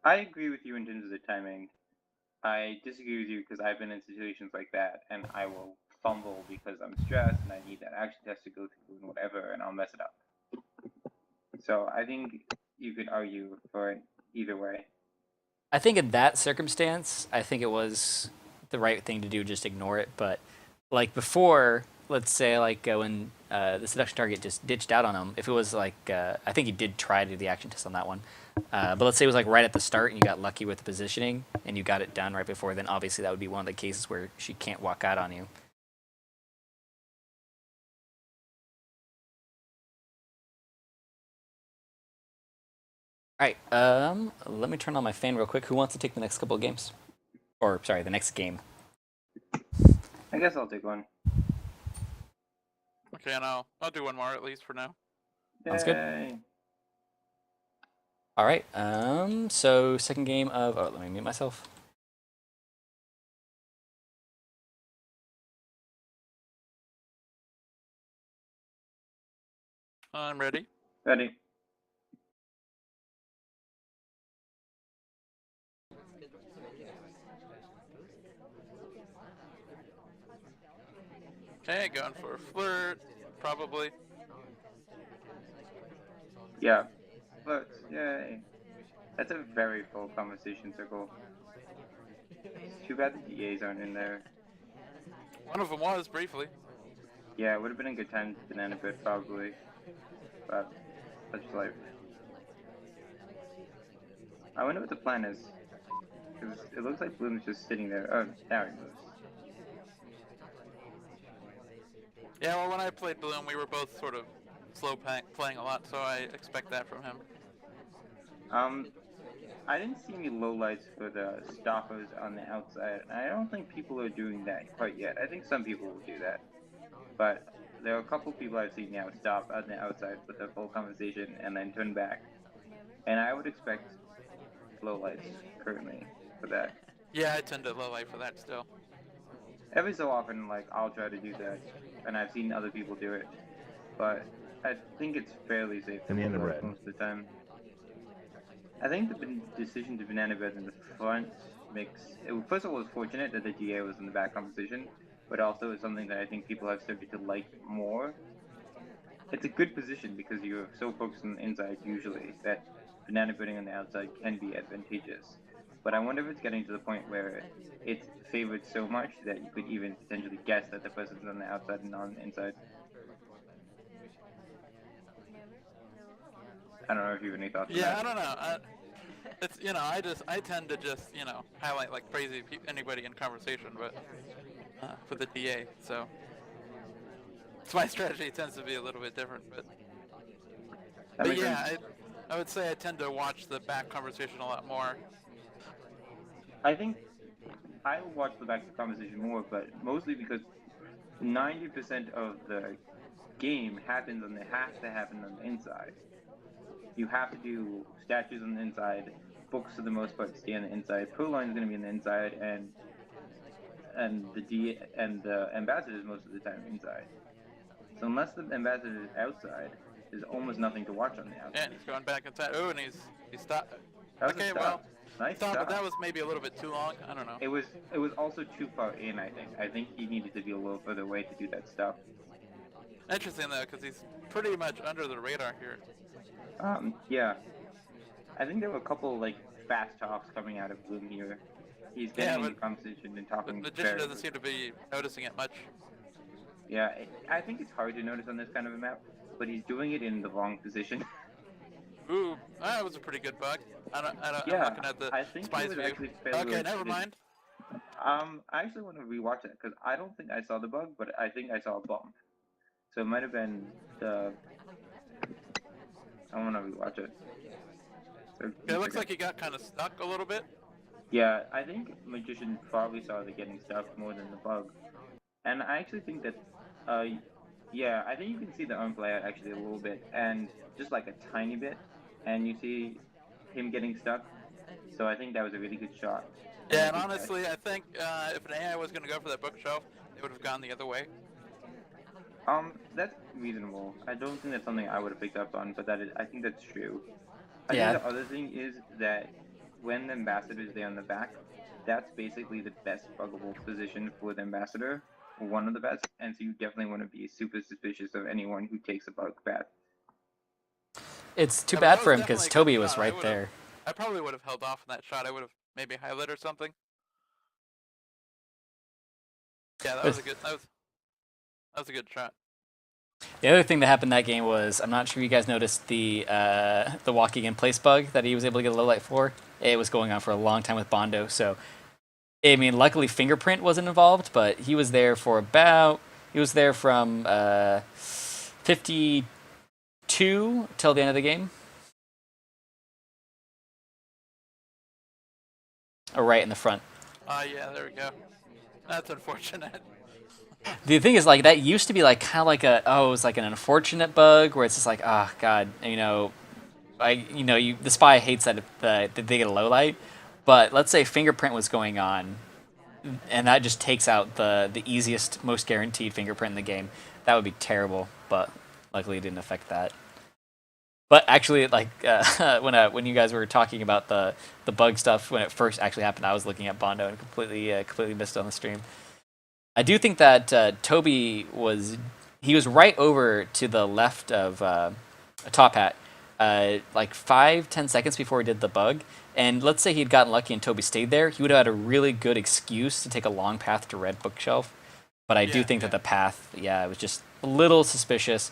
I agree with you in terms of the timing. I disagree with you because I've been in situations like that, and I will fumble because I'm stressed and I need that action test to go through and whatever, and I'll mess it up. So I think you could argue for it either way. I think in that circumstance, I think it was the right thing to do, just ignore it. But like before, let's say like when the seduction target just ditched out on him, if it was like, I think he did try to do the action test on that one. But let's say it was like right at the start and you got lucky with the positioning and you got it done right before, then obviously that would be one of the cases where she can't walk out on you. All right, let me turn on my fan real quick. Who wants to take the next couple of games? Or, sorry, the next game. I guess I'll take one. Okay, and I'll do one more at least for now. Sounds good. Yay. All right, so second game of, oh, let me mute myself. I'm ready. Ready. Okay, going for a flirt, probably. Yeah. Flirts. Yay. That's a very full conversation circle. It's too bad the DAs aren't in there. One of them was, briefly. Yeah, it would have been a good time to banana bread probably. But such life. I wonder what the plan is. Because it looks like Bloom's just sitting there. Oh, now he moves. Yeah, well, when I played Bloom, we were both sort of slow playing a lot, so I expect that from him. I didn't see any lowlights for the stoppers on the outside. I don't think people are doing that quite yet. I think some people will do that. But there are a couple people I've seen now stop on the outside with a full conversation and then turn back. And I would expect lowlights currently for that. Yeah, I tend to low light for that still. Every so often, like, I'll try to do that. And I've seen other people do it. But I think it's fairly safe And the to end of low red. most of the time. I think the decision to banana bread in the front makes first of all, it's fortunate that the GA was in the back composition, but also it's something that I think people have started to like more. It's a good position because you're so focused on the inside usually that banana breading on the outside can be advantageous. But I wonder if it's getting to the point where it's favored so much that you could even potentially guess that the person's on the outside and not on the inside. I don't know if you have any thoughts on Yeah, that. I don't know. It's I tend to just highlight like crazy anybody in conversation, but for the DA, so my strategy tends to be a little bit different. That But makes yeah, sense. I would say I tend to watch the back conversation a lot more. I think I watch the back conversation more, but mostly because 90% of the game has to happen on the inside. You have to do statues on the inside, books for the most part stay on the inside. Pro line is going to be on the inside, and the ambassador is most of the time inside. So unless the ambassador is outside, there's almost nothing to watch on the outside. And he's going back inside. Oh, and he's stopped. That was Okay, a stop. well, Nice stop, stop. but that was maybe a little bit too long. I don't know. It was also too far in. I think he needed to be a little further away to do that stop. Interesting though, because he's pretty much under the radar here. Yeah. I think there were a couple like fast talks coming out of Bloom here. He's getting Yeah, into conversation and talking. The magician doesn't seem to be noticing it much. Yeah, I think it's hard to notice on this kind of a map, but he's doing it in the wrong position. Ooh, that was a pretty good bug. Yeah, I'm looking at the I think spy's he was view. actually fairly Okay, well never suited. mind. I actually want to rewatch it because I don't think I saw the bug, but I think I saw a bump. So it might have been the. I want to rewatch it. So It looks like he got kind of stuck a little bit. Yeah, I think Magician probably saw the getting stuck more than the bug. And I actually think that, yeah, I think you can see the arm play out actually a little bit, and just like a tiny bit, and you see him getting stuck. So I think that was a really good shot. Yeah, and honestly, I think if an AI was going to go for that bookshelf, it would have gone the other way. That's reasonable. I don't think that's something I would have picked up on, but I think that's true. I Yeah. think the other thing is that when the ambassador is there on the back, that's basically the best buggable position for the ambassador, or one of the best, and so you definitely want to be super suspicious of anyone who takes a bug path. It's too Yeah, but bad that for was him because definitely a Toby good was shot. right there. I probably would have held off on that shot. I would have maybe highlighted or something. Yeah, that was a good. That was a good shot. The other thing that happened that game was, I'm not sure if you guys noticed the walking in place bug that he was able to get a low light for. It was going on for a long time with Bondo, so I mean, luckily Fingerprint wasn't involved, but he was there for he was there from 52 till the end of the game. Oh, right in the front. Yeah, there we go. That's unfortunate. The thing is, like, that used to be like kind of like it was like an unfortunate bug where it's just like, oh god, the spy hates that they get a low light, but let's say Fingerprint was going on, and that just takes out the easiest, most guaranteed fingerprint in the game. That would be terrible, but luckily it didn't affect that. But actually, like when you guys were talking about the bug stuff when it first actually happened, I was looking at Bondo and completely missed it on the stream. I do think that Toby was right over to the left of Top Hat, like 5-10 seconds before he did the bug. And let's say he'd gotten lucky and Toby stayed there, he would have had a really good excuse to take a long path to Red Bookshelf. But I do think that the path, it was just a little suspicious.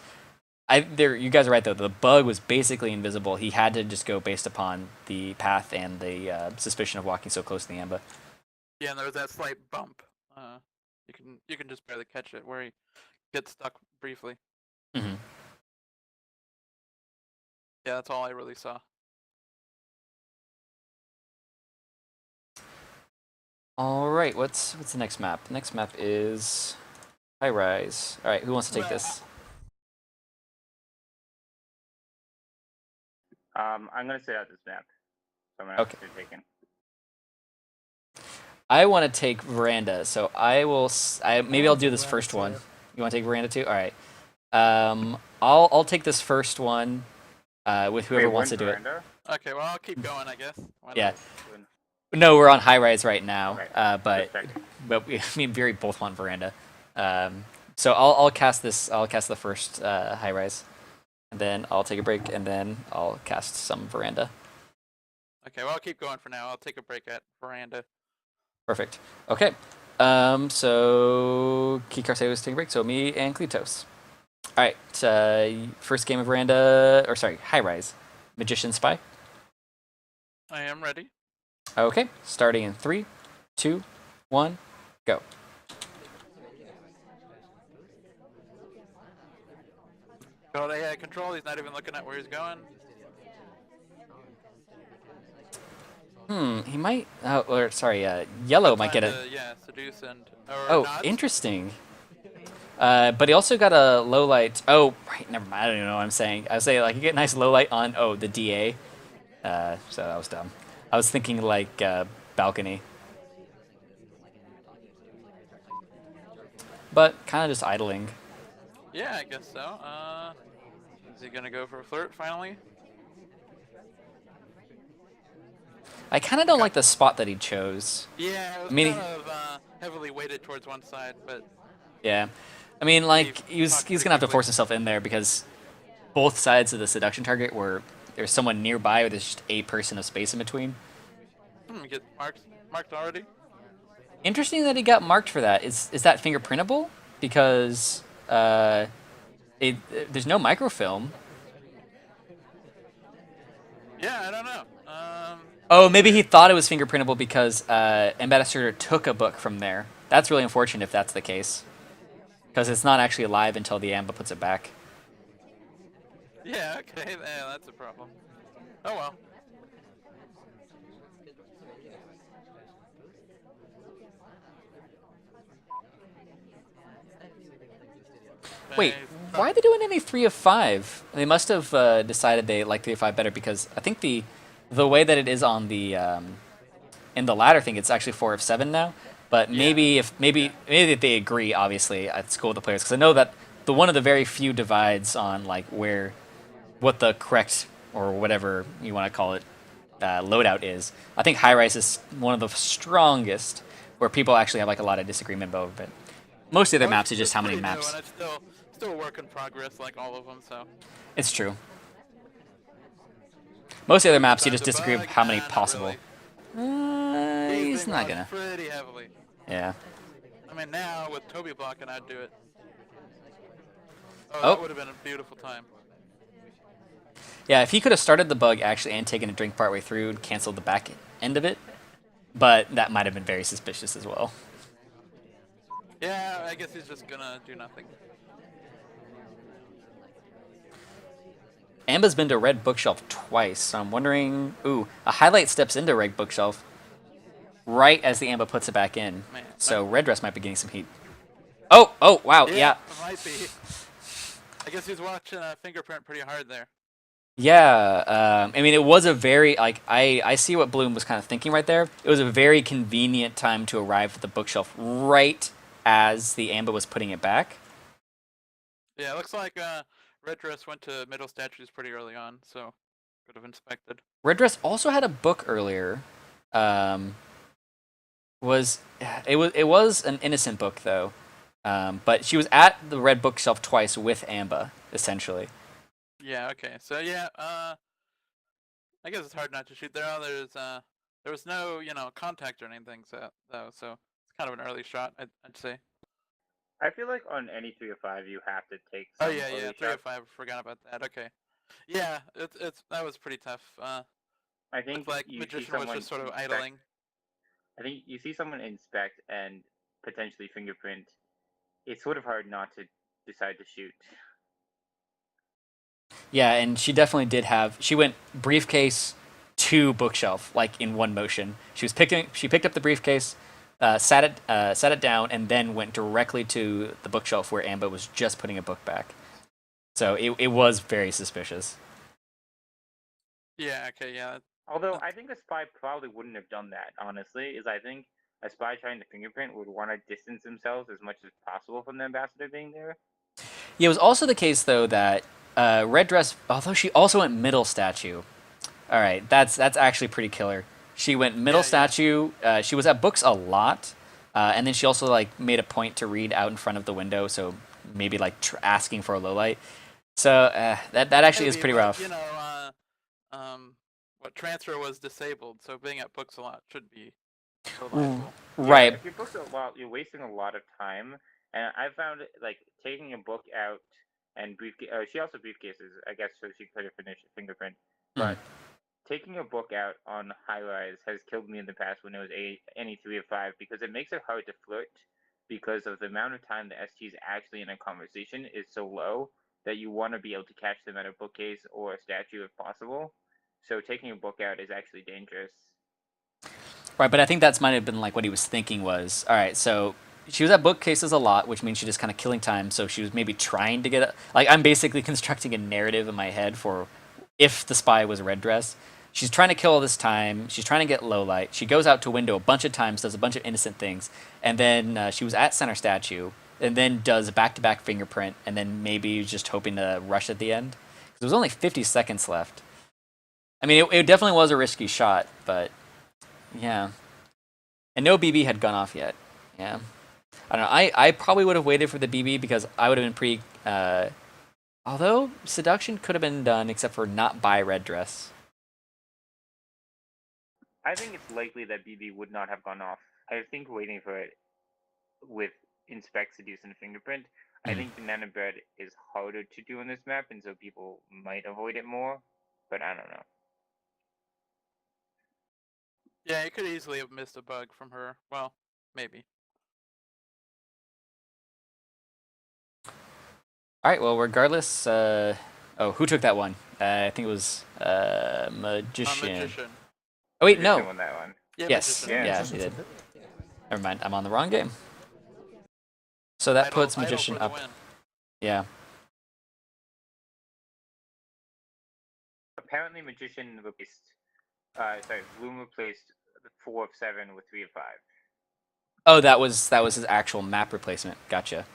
You guys are right though. The bug was basically invisible. He had to just go based upon the path and the suspicion of walking so close to the Amba. Yeah, and there was that slight bump. You can just barely catch it where he gets stuck briefly. Mm-hmm. Yeah, that's all I really saw. All right, what's the next map? The next map is High Rise. All right, who wants to take this? I'm gonna sit out this map, so I'm gonna have to take it. I want to take Veranda, so maybe I'll do this first one. You want to take Veranda too? All right. I'll take this first one with whoever wants to do it. Okay, well I'll keep going, I guess. Yeah. No, we're on High Rise right now, Okay. but me and Viri both want Veranda. So I'll cast this. I'll cast the first High Rise, and then I'll take a break, and then I'll cast some Veranda. Okay, well I'll keep going for now. I'll take a break at Veranda. Perfect. Okay. So Kikar was taking a break. So me and Kletos. All right. First game of High Rise. Magician Spy. I am ready. Okay. Starting in 3, 2, 1, go. Got AI control. He's not even looking at where he's going. He might. Yellow might get it. Seduce and. Oh, interesting. But he also got a low light. Oh, right. Never mind. I don't even know what I'm saying. I was saying like you get a nice low light on. Oh, the DA. So that was dumb. I was thinking like balcony. But kind of just idling. Yeah, I guess so. Is he gonna go for a flirt finally? I kind of don't like the spot that he chose. Yeah, it was kind of heavily weighted towards one side, but... Yeah. I mean, like, he's going to have to force himself in there because both sides of the seduction target were... There's someone nearby or there's just a person of space in between. Get marked already? Interesting that he got marked for that. Is that fingerprintable? Because there's no microfilm. Yeah, I don't know. Oh, maybe he thought it was fingerprintable because Ambassador took a book from there. That's really unfortunate if that's the case. Because it's not actually alive until the Amba puts it back. Yeah, okay, yeah, that's a problem. Oh well. Wait, why are they doing any 3 of 5? They must have decided they like 3 of 5 better because I think the way that it is on the in the ladder thing, it's actually 4 of 7 now. But maybe if they agree, obviously, at school with the players, because I know that one of the very few divides on like what the correct or whatever you want to call it loadout is. I think High Rise is one of the strongest where people actually have like a lot of disagreement over it. Most of the other maps is just how many maps. And it's still a work in progress, like all of them. So it's true. Most of the other maps, you just disagree with how many possible. Really? He's not gonna. Pretty heavily. Yeah. I mean, now with Toby blocking, I'd do it. Oh. That would have been a beautiful time. Yeah, if he could have started the bug actually and taken a drink partway through and canceled the back end of it, but that might have been very suspicious as well. Yeah, I guess he's just gonna do nothing. Amba's been to Red Bookshelf twice, so I'm wondering... Ooh, a highlight steps into Red Bookshelf right as the Amba puts it back in. Man, so Red Dress might be getting some heat. Oh, wow, yeah. Might be. I guess he's watching Fingerprint pretty hard there. Yeah, I mean, it was a very, like, I see what Bloom was kind of thinking right there. It was a very convenient time to arrive at the bookshelf right as the Amba was putting it back. Yeah, it looks like Red Dress went to middle statues pretty early on, so could have inspected. Red Dress also had a book earlier. Um, it was an innocent book though, but she was at the red bookshelf twice with Amba essentially. Yeah. Okay. So yeah. I guess it's hard not to shoot. There was no contact or anything, so it's kind of an early shot. I'd say. I feel like on any 3 or 5, you have to take Oh some yeah, early 305. shots. Forgot about that. Okay. Yeah, it's that was pretty tough. I Looked think like you see Magician was someone just sort of inspect. idling. I think you see someone inspect and potentially fingerprint. It's sort of hard not to decide to shoot. Yeah, and she definitely did have. She went briefcase to bookshelf like in one motion. She picked up the briefcase, sat it down, and then went directly to the bookshelf where Amba was just putting a book back. So it was very suspicious. Yeah. Okay. Yeah. Although I think a spy probably wouldn't have done that. Honestly, is I think a spy trying to fingerprint would want to distance themselves as much as possible from the ambassador being there. Yeah, it was also the case though that Red Dress, although she also went middle statue. All right, that's actually pretty killer. She went middle Yeah. statue. She was at books a lot, and then she also like made a point to read out in front of the window, so maybe like asking for a low light. So that actually is Maybe, pretty but rough. what transfer was disabled, so being at books a lot should be Mm, reliable. right. Yeah, if you book a lot, you're wasting a lot of time. And I found like taking a book out and briefcase. She also briefcases, I guess, so she could have finished fingerprint. Mm. But taking a book out on high rise has killed me in the past when it was any 3 or 5 because it makes it hard to flirt because of the amount of time the ST is actually in a conversation is so low that you want to be able to catch them at a bookcase or a statue if possible. So taking a book out is actually dangerous. Right, but I think that's might have been like what he was thinking was, all right, so she was at bookcases a lot, which means she's just kind of killing time. So she was maybe trying to get like I'm basically constructing a narrative in my head for if the spy was a red dress. She's trying to kill all this time. She's trying to get low light. She goes out to window a bunch of times, does a bunch of innocent things, and then she was at center statue, and then does a back-to-back fingerprint, and then maybe just hoping to rush at the end. 'Cause there was only 50 seconds left. I mean, it definitely was a risky shot, but yeah. And no BB had gone off yet. Yeah. I don't know. I probably would have waited for the BB because I would have been pretty. Although seduction could have been done, except for not by red dress. I think it's likely that BB would not have gone off. I think waiting for it with inspect, seduce, and fingerprint. I think banana bread is harder to do on this map, and so people might avoid it more. But I don't know. Yeah, you could easily have missed a bug from her. Well, maybe. All right. Well, regardless. Who took that one? I think it was magician. Magician. Oh wait, Magician no. won that one. Yeah, Yes. Magician. Yeah, he did. Never mind. I'm on the wrong game. So that puts Idol magician for the up. win. Yeah. Apparently, magician replaced. Bloom replaced 4 of 7 with 3 of 5. Oh, that was his actual map replacement. Gotcha.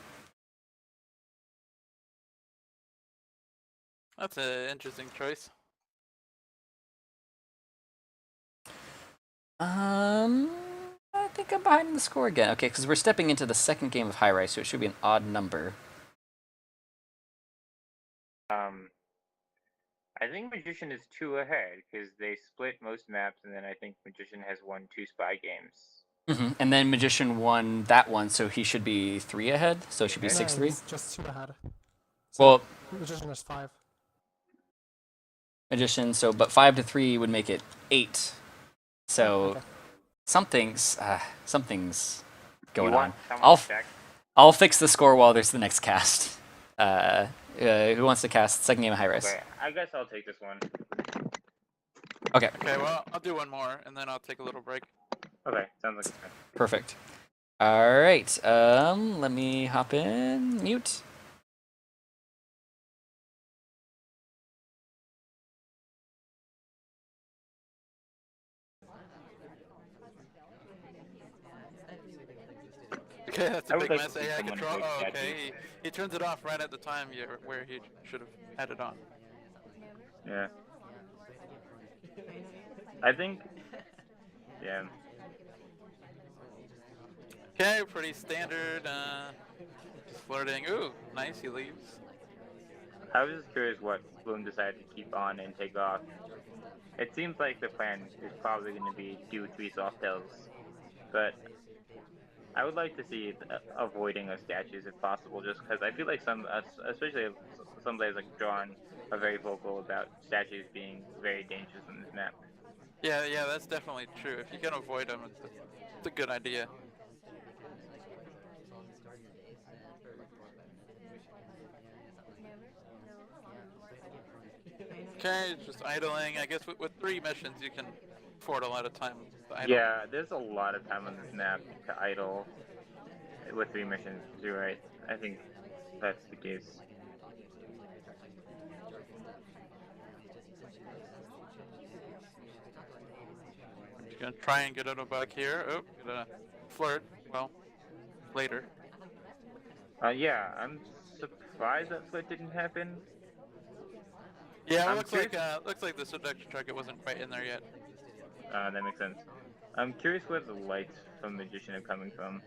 That's an interesting choice. I think I'm behind in the score again. Okay, because we're stepping into the second game of High Rise, so it should be an odd number. I think magician is 2 ahead because they split most maps, and then I think magician has won 2 spy games. And then magician won that one, so he should be 3 ahead. So it should be No, 6-3. He's just 2 ahead. Well, Magician is 5. magician. So, but 5-3 would make it 8. So Okay. something's going you on. want someone to check? I'll fix the score while there's the next cast. Who wants to cast second game of High Rise? Okay, I guess I'll take this one. Okay, Okay, well, I'll do one more, and then I'll take a little break. Okay, sounds like a plan. perfect. All right. Let me hop in. Mute. Okay, that's a I would big like to mess. see AI someone control. break Oh, statues. okay. He turns it off right at the time where he should have had it on. Yeah. I think. Yeah. Okay, pretty standard. Just flirting. Ooh, nice. He leaves. I was just curious what Bloom decided to keep on and take off. It seems like the plan is probably going to be do 3 soft tells, but I would like to see avoiding of statues if possible, just because I feel like especially some players like John, are very vocal about statues being very dangerous on this map. Yeah, that's definitely true. If you can avoid them, it's a good idea. Okay, just idling. I guess with 3 missions, you can afford a lot of time to idle. Yeah, there's a lot of time on this map to idle with 3 missions. You're right. I think that's the case. Just gonna try and get out a bug here. Oh, gonna flirt. Well, later. Yeah, I'm surprised that split didn't happen. Yeah, it I'm looks curious. like the seduction target wasn't quite in there yet. That makes sense. I'm curious where the lights from Magician are coming from.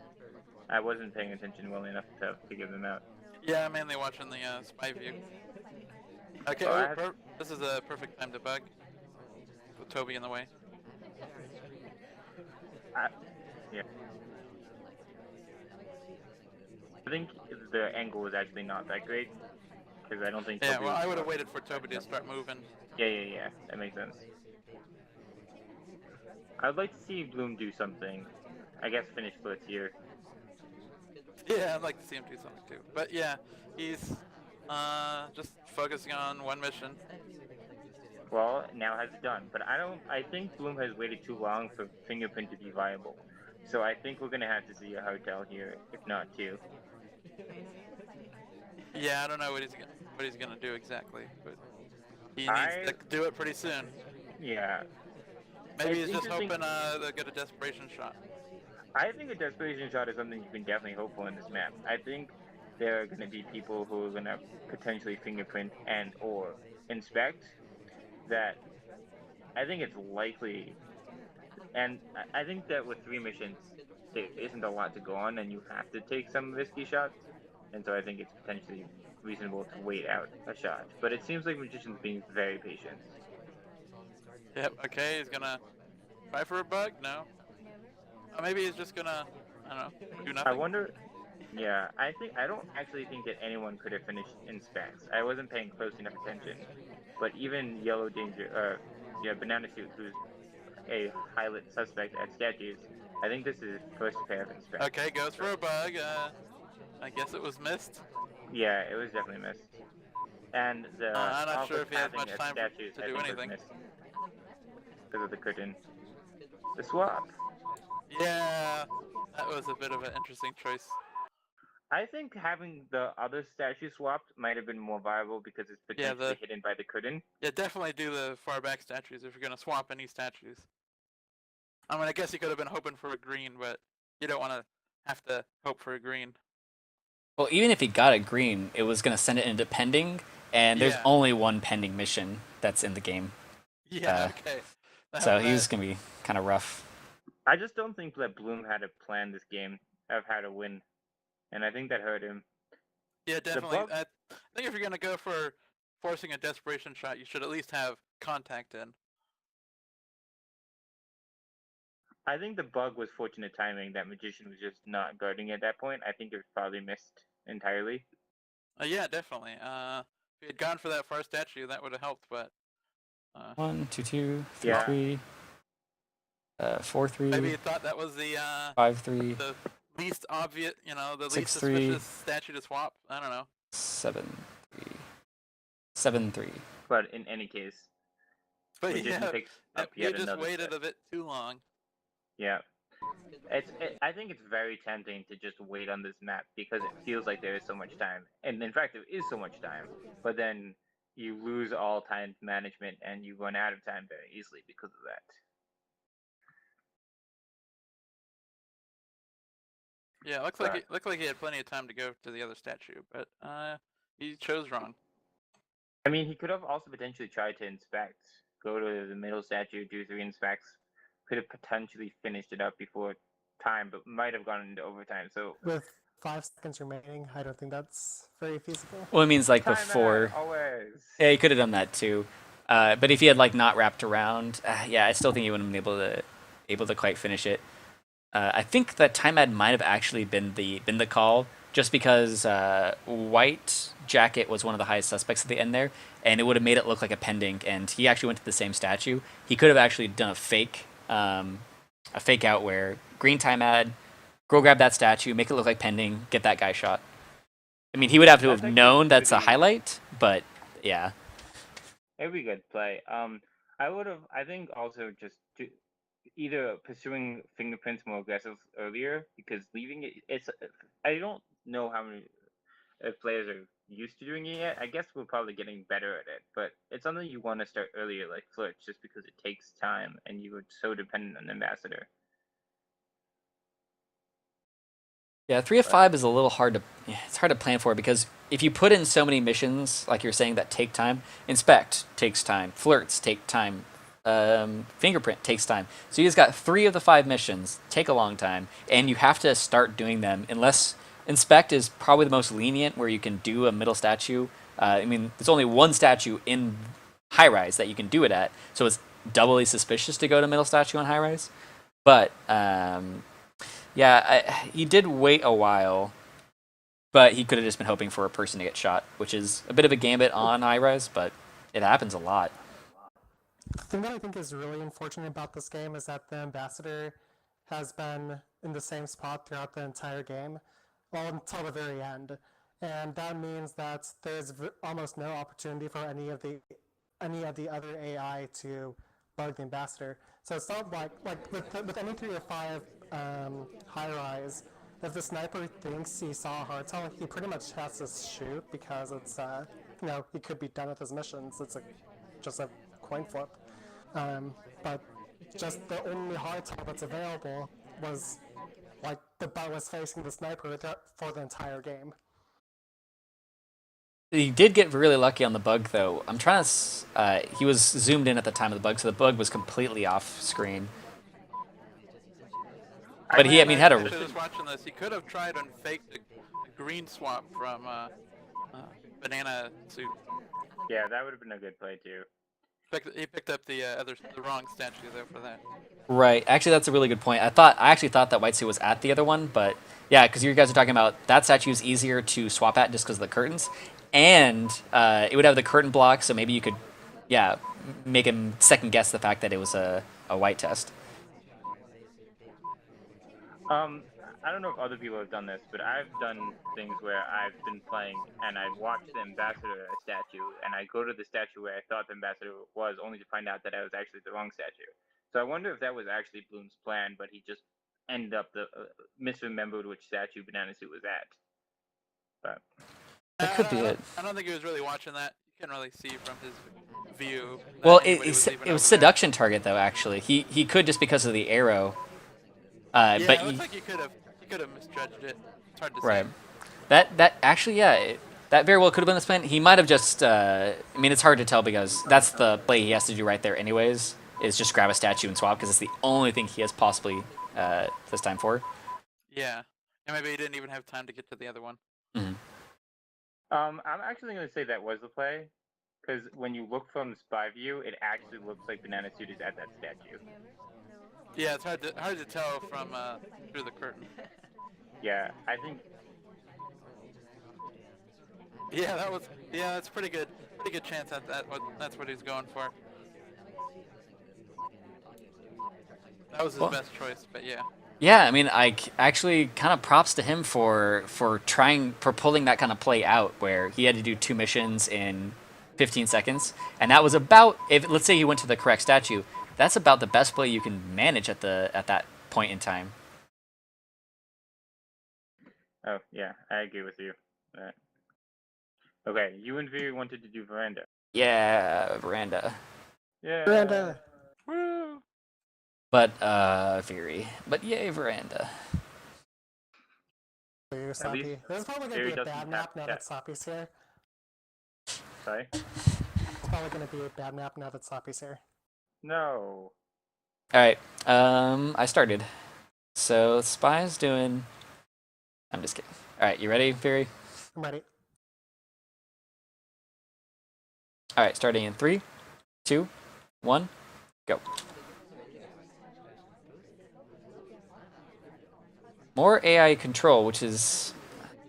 I wasn't paying attention well enough to figure them out. Yeah, I'm mainly watching the spy view. Okay, Oh, I this is a perfect time to bug with Toby in the way. yeah. I think the angle was actually not that great because I don't think. Yeah, Toby well, was I would have waited for Toby to start moving. Yeah. That makes sense. I'd like to see Bloom do something. I guess finish splits here. Yeah, I'd like to see him do something too. But yeah, he's just focusing on one mission. Well, now has it done, but I think Bloom has waited too long for Fingerprint to be viable. So I think we're gonna have to see a hotel here, if not 2. Yeah, I don't know what he's gonna do exactly, but he needs to do it pretty soon. Yeah. Maybe It's he's just interesting. hoping they'll get a desperation shot. I think a desperation shot is something you can definitely hope for in this map. I think there are going to be people who are going to potentially fingerprint and or inspect that. I think it's likely, and I think that with 3 missions, there isn't a lot to go on, and you have to take some risky shots. And so I think it's potentially reasonable to wait out a shot. But it seems like Magician's being very patient. Yep. Okay, he's gonna try for a bug. No. Maybe he's just gonna, I don't know, do nothing. I wonder. Yeah, I don't actually think that anyone could have finished in specs. I wasn't paying close enough attention, but even Yellow Danger, Banana Suit, who's a highlight suspect at statues, I think this is his first pair of inspects. Okay, goes for a bug. I guess it was missed. Yeah, it was definitely missed. And the I'm not sure if he has much time statues, to I do think anything. was missed because of the curtain. The swap. Yeah, that was a bit of an interesting choice. I think having the other statue swapped might have been more viable because it's potentially hidden by the curtain. Yeah, definitely do the far back statues if you're gonna swap any statues. I mean, I guess you could have been hoping for a green, but you don't want to have to hope for a green. Well, even if he got a green, it was going to send it into pending, and there's Yeah. only one pending mission that's in the game. Yeah, okay. So he was going to be kind of rough. I just don't think that Bloom had a plan this game of how to win, and I think that hurt him. Yeah, definitely. I think if you're gonna go for forcing a desperation shot, you should at least have contact in. I think the bug was fortunate timing that Magician was just not guarding at that point. I think it was probably missed entirely. Yeah, definitely. If he had gone for that far statue, that would have helped, but... 1, 2, 2, 3, Yeah. 3, 4, 3, maybe he thought that was the 5, 3, the least obvious, the 6, least 3, suspicious statue to swap. I don't know. 7, 3, 7, 3. But in any case, But Magician yeah, picks up you yet just another waited step. a bit too long. Yeah. I think it's very tempting to just wait on this map because it feels like there is so much time. And in fact, there is so much time. But then you lose all time management and you run out of time very easily because of that. Yeah, looked like he had plenty of time to go to the other statue, but he chose wrong. I mean, he could have also potentially tried to inspect, go to the middle statue, do 3 inspects. Could have potentially finished it up before time, but might have gone into overtime. So With 5 seconds remaining, I don't think that's very feasible. Well, it means like time before. always. Yeah, he could have done that too. But if he had like not wrapped around, yeah, I still think he wouldn't have been able to quite finish it. I think that time ad might have actually been the call, just because White Jacket was one of the highest suspects at the end there, and it would have made it look like a pending. And he actually went to the same statue. He could have actually done a fake out where green time ad, go grab that statue, make it look like pending, get that guy shot. I mean, he would have to have That's known actually that's a pretty- highlight, but yeah. It'd be good play. I would have. I think also just either pursuing fingerprints more aggressive earlier, because leaving it's. I don't know how many players are used to doing it yet. I guess we're probably getting better at it, but it's something you want to start earlier, like flirts, just because it takes time and you are so dependent on the ambassador. Yeah, 3 of 5 is a little hard to. It's hard to plan for because if you put in so many missions, like you're saying, that take time, inspect takes time, flirts take time, fingerprint takes time. So you just got 3 of the 5 missions take a long time, and you have to start doing them. Unless inspect is probably the most lenient, where you can do a middle statue. I mean, there's only one statue in high rise that you can do it at, so it's doubly suspicious to go to middle statue on high rise. But yeah, he did wait a while, but he could have just been hoping for a person to get shot, which is a bit of a gambit on high rise, but it happens a lot. The thing that I think is really unfortunate about this game is that the ambassador has been in the same spot throughout the entire game, well, until the very end, and that means that there's almost no opportunity for any of the other AI to bug the ambassador. So it's not like with any 3 of 5 high rise, if the sniper thinks he saw a hardtail, he pretty much has to shoot because it's he could be done with his missions. It's just a coin flip. But just the only hardtail that's available was like the butt was facing the sniper for the entire game. He did get really lucky on the bug, though. I'm trying to. He was zoomed in at the time of the bug, so the bug was completely off screen. But he, I mean, had a. Actually, just watching this, he could have tried and faked a green swap from banana suit. Yeah, that would have been a good play too. He picked up the wrong statue though for that. Right. Actually, that's a really good point. I actually thought that white suit was at the other one, but yeah, because you guys are talking about that statue is easier to swap at just because of the curtains, and it would have the curtain block, so maybe you could, yeah, make him second guess the fact that it was a white test. I don't know if other people have done this, but I've done things where I've been playing and I've watched the ambassador statue, and I go to the statue where I thought the ambassador was, only to find out that I was actually the wrong statue. So I wonder if that was actually Bloom's plan, but he just ended up misremembered which statue Banana Suit was at. But That could be it. I don't think he was really watching that. You can really see from his view. Well, it was seduction target though. Actually, he could just because of the arrow. Yeah, but it looks like he could have misjudged it. It's hard to right. say. That actually, yeah, that very well could have been the plan. He might have just. I mean, it's hard to tell because that's the play he has to do right there, anyways. Is just grab a statue and swap because it's the only thing he has possibly this time for. Yeah, and maybe he didn't even have time to get to the other one. Mm-hmm. I'm actually going to say that was the play, because when you look from spy view, it actually looks like Banana Suit is at that statue. Yeah, it's hard to tell from through the curtain. Yeah, I think. Yeah, that's pretty good. Pretty good chance that's what he's going for. That was his best choice, but yeah. Yeah, I mean, I actually kind of props to him for pulling that kind of play out where he had to do 2 missions in 15 seconds, and that was about, if let's say he went to the correct statue, that's about the best play you can manage at that point in time. Oh yeah, I agree with you. Okay, you and Veer wanted to do veranda. Yeah, veranda. Yeah. Veranda. Woo! But Fury. But yay, veranda. Blue, Soppy. least This is probably going to Barry be a doesn't bad have map now that check. Soppy's here. Sorry? It's probably going to be a bad map now that Soppy's here. No. All right. I started. So Spy's doing. I'm just kidding. All right, you ready, Fury? I'm ready. All right, starting in 3, 2, 1, go. More AI control, which is,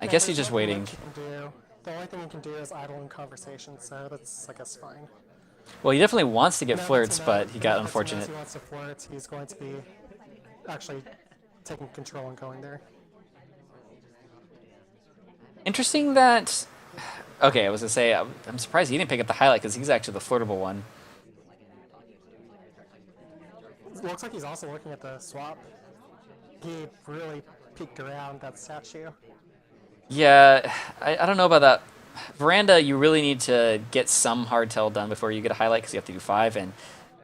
I guess he's just waiting. The only thing you can do is idle in conversation, so that's, I guess, fine. Well, he definitely wants to get Now that flirts, he but he got knows unfortunate. he wants to flirt, he's going to be actually taking control and going there. Interesting that. Okay, I was gonna say I'm surprised he didn't pick up the highlight because he's actually the flirtable one. It looks like he's also looking at the swap. He really peeked around that statue. Yeah, I don't know about that. Veranda, you really need to get some hardtail done before you get a highlight because you have to do 5, and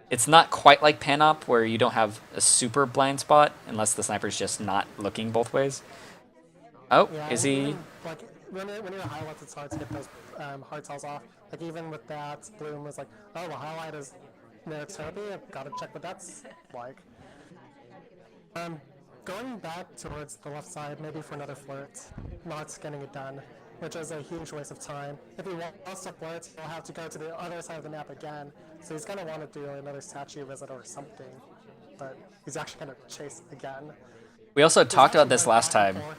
it's not quite like Panop where you don't have a super blind spot unless the sniper's just not looking both ways. Oh, Yeah, is and he? even, like, when you're highlights, it's hard to get those hardtails off. Like, even with that, Bloom was like, oh, the highlight is Nerotopia, I've got to check what that's like. Going back towards the left side, maybe for another flirt, not getting it done, which is a huge waste of time. If he wants to flirt, he'll have to go to the other side of the map again, so he's going to want to do another statue visit or something, but he's actually going to chase again. We also He's talked about actually this going last back and time. forth.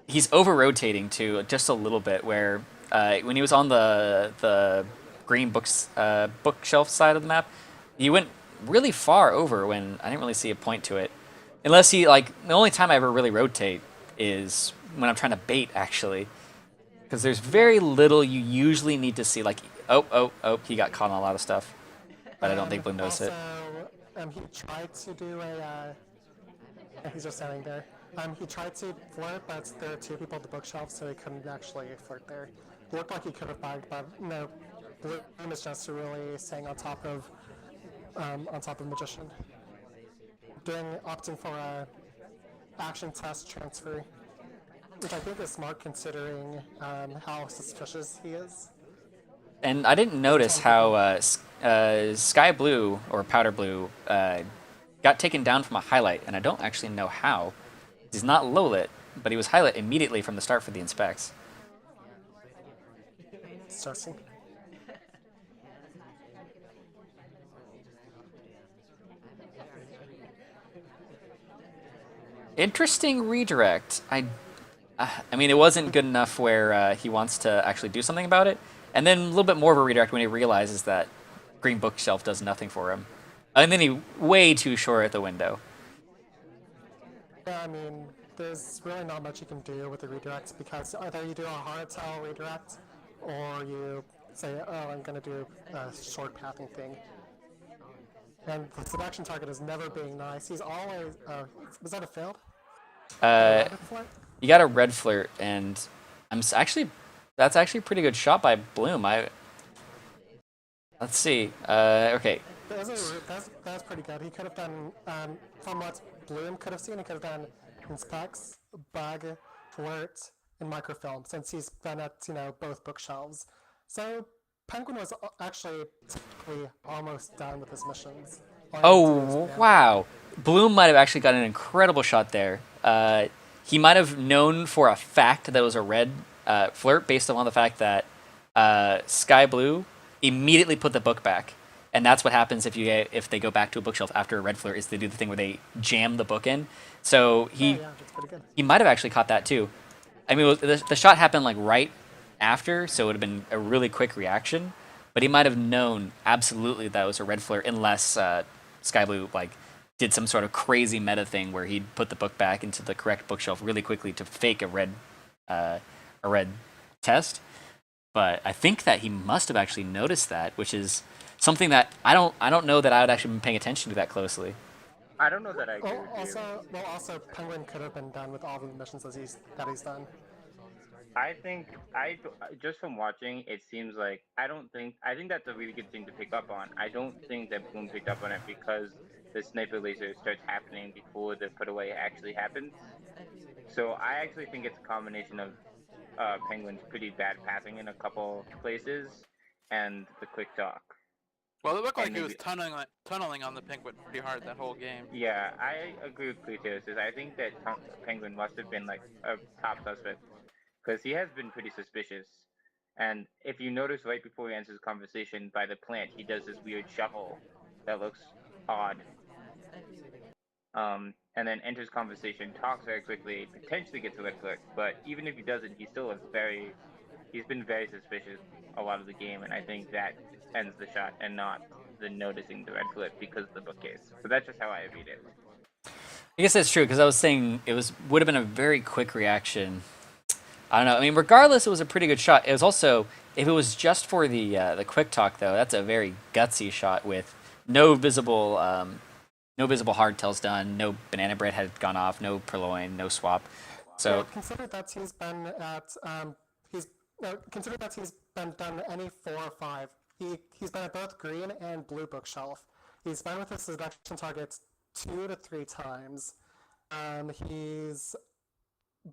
He's over-rotating too, just a little bit, where when he was on the green bookshelf side of the map, he went really far over when I didn't really see a point to it. Unless he, like, the only time I ever really rotate is when I'm trying to bait, actually. Because there's very little you usually need to see, like, oh, he got caught on a lot of stuff. But I don't think Bloom knows it. He tried to do a, he's just standing there. He tried to flirt, but there are 2 people at the bookshelf, so he couldn't actually flirt there. It looked like he could have bagged, but no. Bloom is just really staying on top of Magician. Opting for a action test transfer, which I think is smart considering how suspicious he is. And I didn't notice how Sky Blue, or Powder Blue, got taken down from a highlight, and I don't actually know how. He's not low lit, but he was highlight immediately from the start for the inspects. Stressing. Interesting redirect. I mean, it wasn't good enough where he wants to actually do something about it, and then a little bit more of a redirect when he realizes that green bookshelf does nothing for him, and then he way too short at the window. Yeah, I mean, there's really not much you can do with the redirects because either you do a hardtail redirect or you say, oh, I'm going to do a short pathing thing. And the seduction target is never being nice. He's always. Was that a failed? You got a red flirt, and that's actually a pretty good shot by Bloom. Let's see. Okay. That's pretty good. He could have done, from what Bloom could have seen, he could have done inspects, bug, flirt, and microfilm, since he's been at, both bookshelves. So Penguin was actually technically almost done with his missions. Oh, wow. Bloom might have actually got an incredible shot there. He might have known for a fact that it was a red flirt based on the fact that Sky Blue immediately put the book back. And that's what happens if they go back to a bookshelf after a red flirt, is they do the thing where they jam the book in. So he might have actually caught that too. I mean, the shot happened like right after, so it would have been a really quick reaction. But he might have known absolutely that it was a red flirt, unless Sky Blue did some sort of crazy meta thing where he'd put the book back into the correct bookshelf really quickly to fake a red test. But I think that he must have actually noticed that, which is something that I don't know that I would actually been paying attention to that closely. I don't know that I agree with you. Also, Penguin could have been done with all the missions that he's done. I think just from watching, it seems like I think that's a really good thing to pick up on. I don't think that Bloom picked up on it because the sniper laser starts happening before the put away actually happens. So I actually think it's a combination of Penguin's pretty bad passing in a couple places and the quick talk. Well, it looked like And he was maybe- tunneling on the Penguin pretty hard that whole game. Yeah, I agree with Cletus. I think that Penguin must have been like a top suspect because he has been pretty suspicious. And if you notice right before he ends his conversation by the plant, he does this weird shuffle that looks odd. And then enters conversation, talks very quickly, potentially gets a red flag. But even if he doesn't, he still is he's been very suspicious a lot of the game, and I think that ends the shot and not the noticing the red flip because of the bookcase. So that's just how I read it. I guess that's true because I was saying it would have been a very quick reaction. I don't know. I mean, regardless, it was a pretty good shot. It was also, if it was just for the quick talk though, that's a very gutsy shot with no visible hardtails done, no banana bread had gone off, no purloin, no swap. So Yeah, consider that he's been at consider that he's been done any 4 or 5. He's been at both green and blue bookshelf. He's been with his seduction targets 2 to 3 times. He's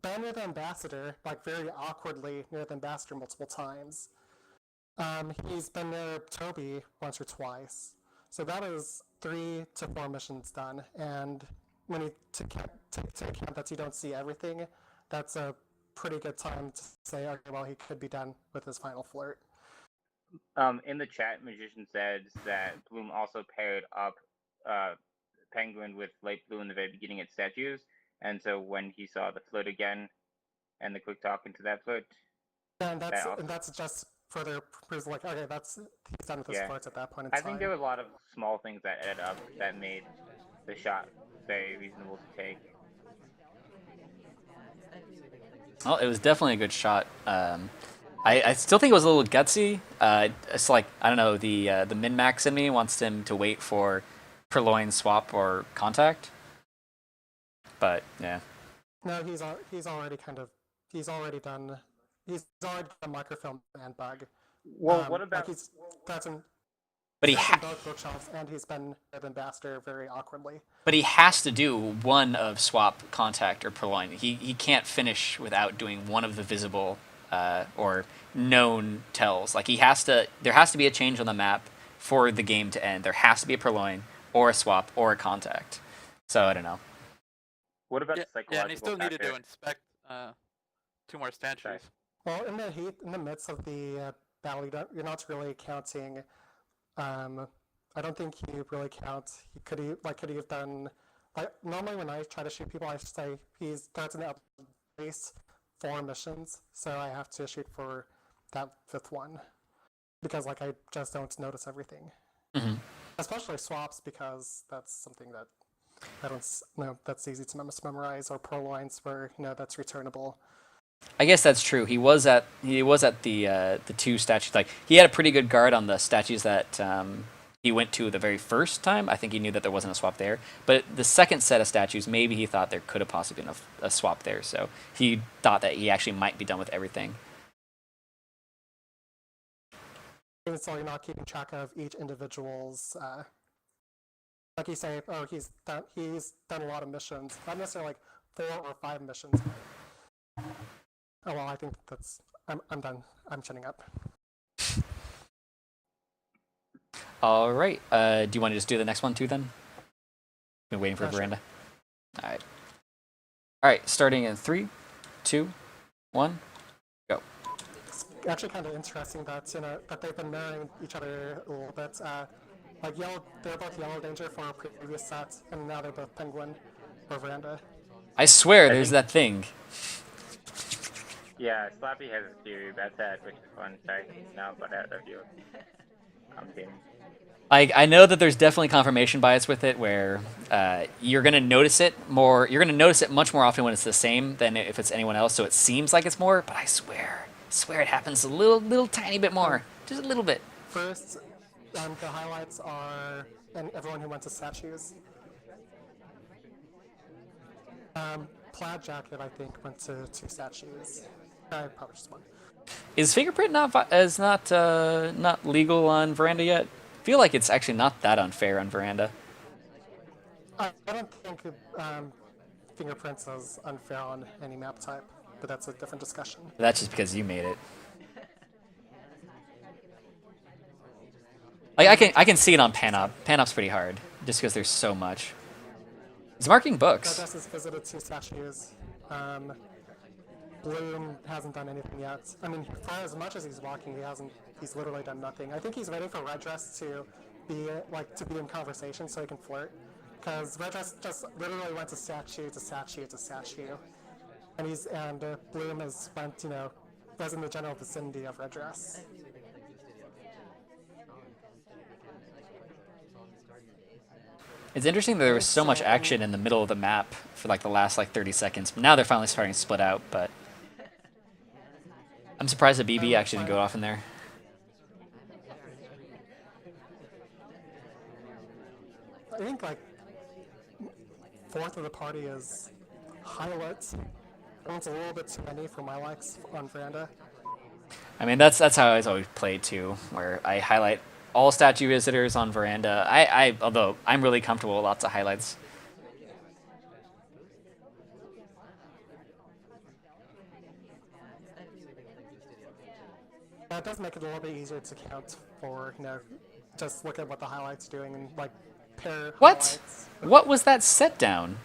been near the ambassador, like very awkwardly near the ambassador multiple times. He's been near Toby once or twice. So that is 3 to 4 missions done. And when you take account that you don't see everything, that's a pretty good time to say, okay, well, he could be done with his final flirt. In the chat, Magician said that Bloom also paired up Penguin with Light Blue in the very beginning at statues, and so when he saw the flirt again and the quick talk into that flirt, and that's just further proves like, okay, he's done with his flirts at that point in time. I think there were a lot of small things that added up that made the shot very reasonable to take. well, it was definitely a good shot. I still think it was a little gutsy. It's like, I don't know, the min-max in me wants him to wait for purloin, swap, or contact. But yeah. No, he's already done microfilm and bug. Well, what about? Like that's in But both bookshelves, and he's been with ambassador very awkwardly. But he has to do one of swap, contact, or purloin. He can't finish without doing one of the visible or known tells. Like there has to be a change on the map for the game to end. There has to be a purloin or a swap or a contact. So I don't know. What about the psychological and he still needed factor? to inspect 2 more statues. Sorry. Well, in the midst of the battle, you're not really counting. I don't think he really counts. Could he have done? Like normally, when I try to shoot people, I say he starts in at least 4 missions, so I have to shoot for that 5th one because like I just don't notice everything. Mm-hmm. Especially swaps, because that's something that I don't know that's easy to memorize, or purloins where that's returnable. I guess that's true. He was at the 2 statues. Like he had a pretty good guard on the statues that he went to the very first time. I think he knew that there wasn't a swap there. But the second set of statues, maybe he thought there could have possibly been a swap there. So he thought that he actually might be done with everything. So you're not keeping track of each individual's. Like you say, oh, he's done a lot of missions. Not necessarily like 4 or 5 missions. Oh well, I think I'm done. I'm shutting up. All right. Do you want to just do the next one too then? Been waiting for Veranda. Sure. All right. All right. Starting in 3, 2, 1, go. It's actually kind of interesting that that they've been marrying each other a little bit. Like they're both Yellow Danger for a previous set, and now they're both Penguin or Veranda. I swear, there's that thing. Yeah, Slappy has a theory about that, which is fun. Sorry, now but out of you. I know that there's definitely confirmation bias with it, where you're gonna notice it more. You're gonna notice it much more often when it's the same than if it's anyone else. So it seems like it's more, but I swear it happens a little tiny bit more, just a little bit. First, the highlights are and everyone who went to statues. Plaid Jacket, I think, went to 2 statues. Probably just 1. Is fingerprint not legal on Veranda yet? I feel like it's actually not that unfair on Veranda. I don't think fingerprints is unfair on any map type, but that's a different discussion. That's just because you made it. Like I can see it on Panop. Panop's pretty hard, just because there's so much. He's marking books. Douglas has visited 2 statues. Bloom hasn't done anything yet. I mean, for as much as he's walking, he's literally done nothing. I think he's waiting for Red Dress to be in conversation so he can flirt. Because Red Dress just literally went to statue to statue to statue. And Bloom has went, was in the general vicinity of Red Dress. It's interesting that there was so much action in the middle of the map for like the last 30 seconds. But now they're finally starting to split out, but I'm surprised that BB actually didn't go off in there. I think fourth of the party is highlights. It's a little bit too many for my likes on Veranda. I mean, that's how I've always played too, where I highlight all statue visitors on Veranda. Although I'm really comfortable with lots of highlights. That does make it a little bit easier to count for, just look at what the highlights doing and pair What? highlights. What was that set down?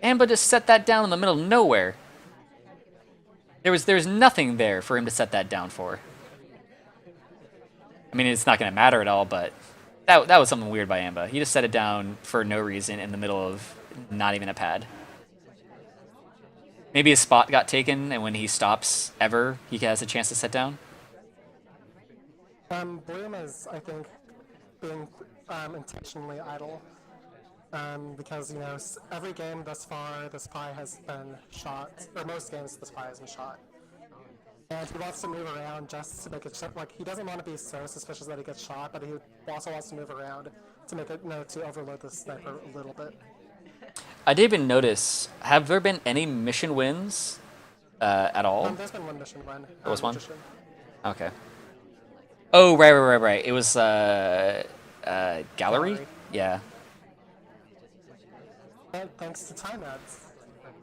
Amba just set that down in the middle of nowhere. There's nothing there for him to set that down for. I mean, it's not going to matter at all, but that was something weird by Amba. He just set it down for no reason in the middle of not even a pad. Maybe his spot got taken, and when he stops ever, he has a chance to set down. Bloom is, I think, being intentionally idle. Because, every game thus far, the Spy has been shot, or most games the Spy has been shot. And he wants to move around just to make it he doesn't want to be so suspicious that he gets shot, but he also wants to move around to make it, to overload the sniper a little bit. I did even notice, have there been any mission wins at all? There's been one mission win. There was one? Magician. Okay. Oh, right. It was Gallery? Yeah. And thanks to time ads.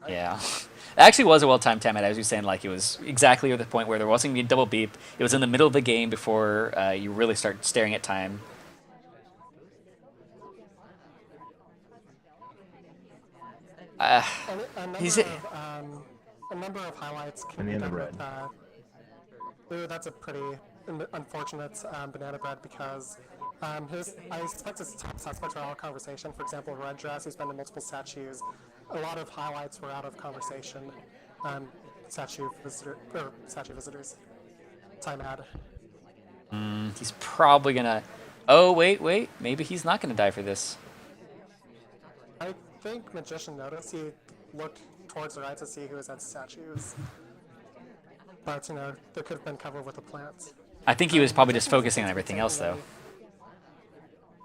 Yeah. It actually was a well-timed time, as you were saying, it was exactly at the point where there wasn't going to be a double beep. It was in the middle of the game before you really start staring at time. A He's number of highlights can Banana be done bread. with, ooh, that's a pretty unfortunate banana bread because I expect his top suspects were out of conversation. For example, Red Dress, who's been in multiple statues. A lot of highlights were out of conversation. Statue visitors. Time ad. he's probably going to... Oh, wait. Maybe he's not going to die for this. I think Magician noticed. He looked towards the right to see who was at statues. But, there could have been cover with a plant. I think he was probably just focusing on everything else, though.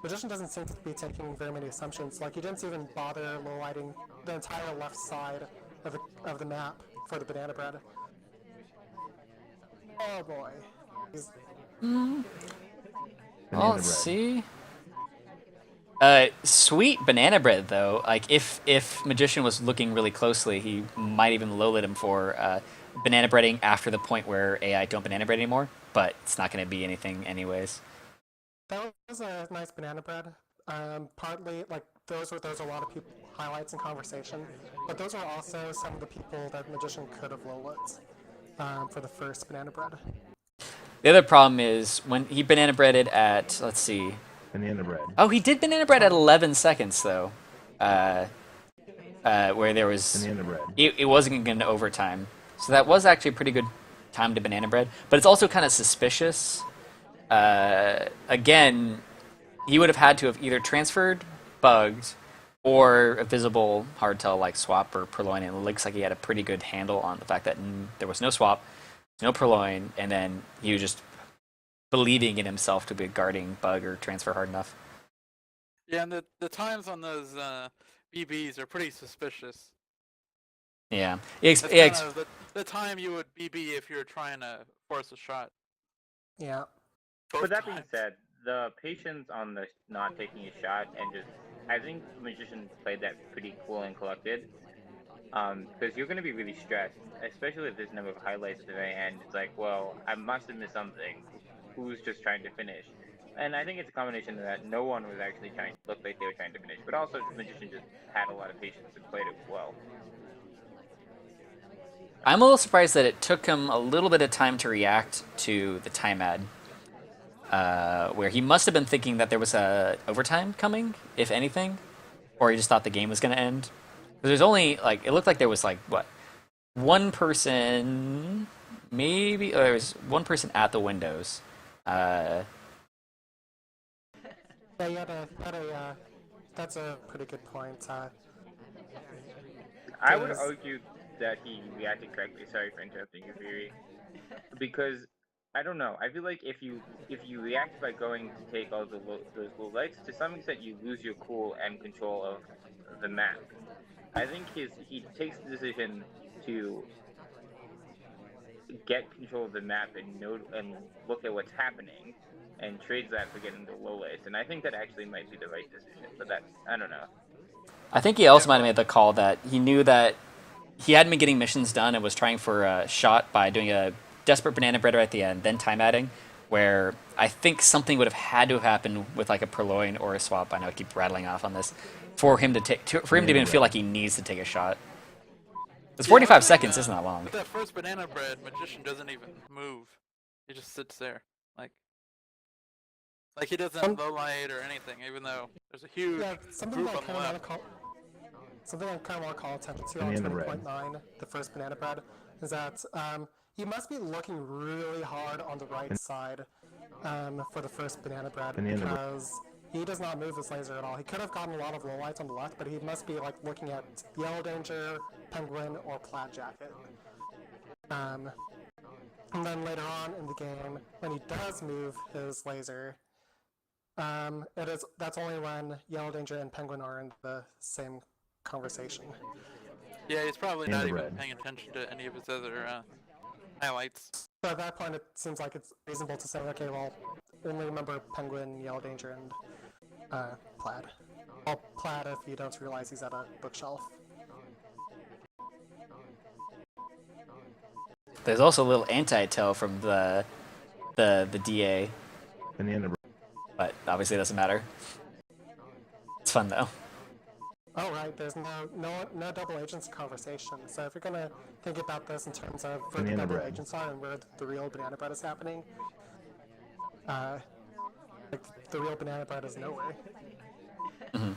Magician doesn't seem to be taking very many assumptions. He didn't even bother low-lighting the entire left side of the map for the banana bread. Oh boy. Banana Well, let's see. Sweet banana bread, though. If Magician was looking really closely, he might even low-lit him for banana breading after the point where AI don't banana bread anymore. But it's not going to be anything anyways. That was a nice banana bread. Partly, those are a lot of people highlights in conversation, but those are also some of the people that Magician could have low-lit for the first banana bread. The other problem is when he banana breaded at, let's see. Banana bread. Oh, he did banana bread at 11 seconds, though. Where there was... Banana bread. It wasn't going to overtime. So that was actually a pretty good time to banana bread. But it's also kind of suspicious. Again, he would have had to have either transferred, bugged, or a visible hardtail like swap or purloin. And it looks like he had a pretty good handle on the fact that there was no swap, no purloin, and then he was just believing in himself to be guarding bug or transfer hard enough. Yeah, and the times on those BBs are pretty suspicious. Yeah. That's kind of the time you would BB if you're trying to force a shot. Yeah. With that being said, the patience on the not taking a shot and just I think Magician played that pretty cool and collected. Because you're going to be really stressed, especially if there's a number of highlights at the very end. It's like, well, I must have missed something. Who's just trying to finish? And I think it's a combination of that. No one was actually trying to look like they were trying to finish, but also Magician just had a lot of patience and played it well. I'm a little surprised that it took him a little bit of time to react to the time ad, where he must have been thinking that there was a overtime coming, if anything, or he just thought the game was going to end. 'Cause there's only like it looked like there was like what one person, maybe there was one person at the windows. Uh, Yeah, that's a pretty good point. I would There's argue that he reacted correctly. Sorry for interrupting you, Viri, because I don't know. I feel like if you react by going to take all those low lights, to some extent you lose your cool and control of the map. I think he takes the decision to get control of the map and know and look at what's happening, and trades that for getting the low lights. And I think that actually might be the right decision. But that's I don't know. I think he also might have made the call that he knew that he hadn't been getting missions done and was trying for a shot by doing a desperate banana bread right at the end, then time adding, where I think something would have had to have happened with like a purloin or a swap. I know I keep rattling off on this for him to even feel like he needs to take a shot. Because Yeah, 45 seconds isn't that long. With that first banana bread, Magician doesn't even move. He just sits there, like he doesn't low light or anything, even though there's a huge yeah, something group that I on the kind of want left. to call something I kind of want to call attention to on Banana bread. 20.9, the first banana bread, is that he must be looking really hard on the right side for the first banana bread Banana bread. because he does not move his laser at all. He could have gotten a lot of low lights on the left, but he must be like looking at Yellow Danger, Penguin, or Plaid Jacket. And then later on in the game, when he does move his laser, that's only when Yellow Danger and Penguin are in the same conversation. Yeah, he's probably Banana not even bread. paying attention to any of his other highlights. So at that point, it seems like it's reasonable to say, okay, well, only remember Penguin, Yellow Danger, and Plaid. Well, Plaid if you don't realize he's at a bookshelf. There's also a little anti-tell from the DA, Banana bread. but obviously it doesn't matter. It's fun though. Oh right, there's no double agents conversation. So if you're gonna think about this in terms of where the Banana double bread. agents are and where the real banana bread is happening, like the real banana bread is nowhere. Mhm.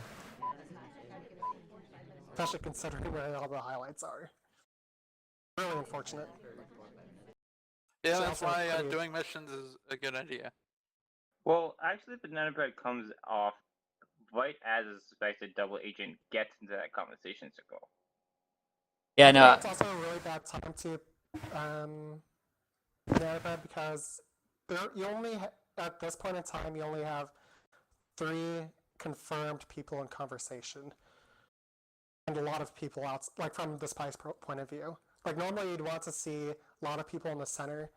Especially considering where all the highlights are. Really unfortunate. Yeah, So that's also why pretty- doing missions is a good idea. Well, actually, banana bread comes off right as a suspected double agent gets into that conversation circle. Yeah, I think no, it's also a really bad time to banana bread because at this point in time you only have 3 confirmed people in conversation, and a lot of people out like from the spy's point of view. Like normally you'd want to see a lot of people in the center,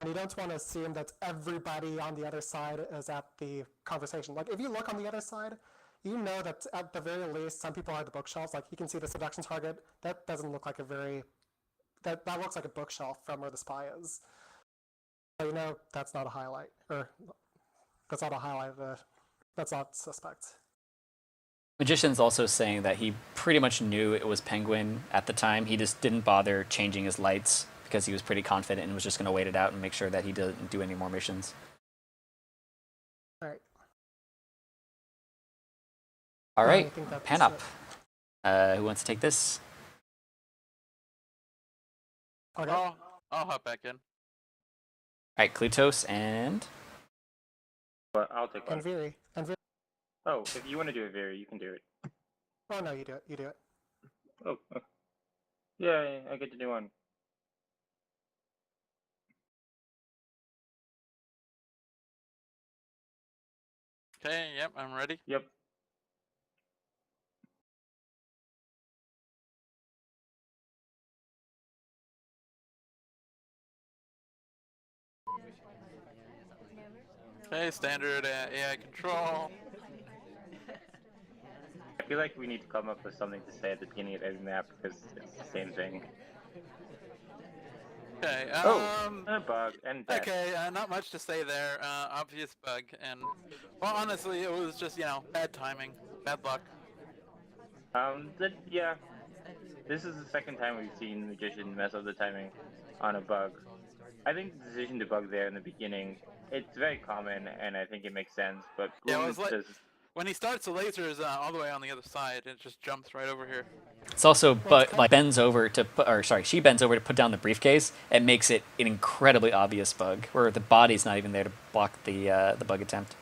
and you don't want to assume that everybody on the other side is at the conversation. Like if you look on the other side, you know that at the very least some people are at the bookshelves. Like you can see the seduction target. That doesn't look like a very that looks like a bookshelf from where the spy is. So you know that's not a highlight, or that's not a highlight. That's not suspect. Magician's also saying that he pretty much knew it was Penguin at the time. He just didn't bother changing his lights because he was pretty confident and was just going to wait it out and make sure that he didn't do any more missions. All right. All I right, think that's pan up. it. Who wants to take this? Okay. I'll hop back in. All right, Klutos and But I'll take one. And Viri. Oh, if you want to do it, Viri, you can do it. Oh no, you do it. You do it. Oh, okay. Yeah, I get to do one. Okay, yep, I'm ready. Yep. Okay, standard AI control. feel like we need to come up with something to say at the beginning of every map because it's the same thing. Okay. A bug and death. Okay. Not much to say there. Obvious bug, and well, honestly, it was just bad timing, bad luck. Yeah. This is the second time we've seen Magician mess up the timing on a bug. I think the decision to bug there in the beginning, it's very common, and I think it makes sense. But Yeah, it Bloom was like does. when he starts the lasers all the way on the other side, it just jumps right over here. It's also, but like bends over to put, or sorry, she bends over to put down the briefcase. It makes it an incredibly obvious bug, where the body's not even there to block the bug attempt.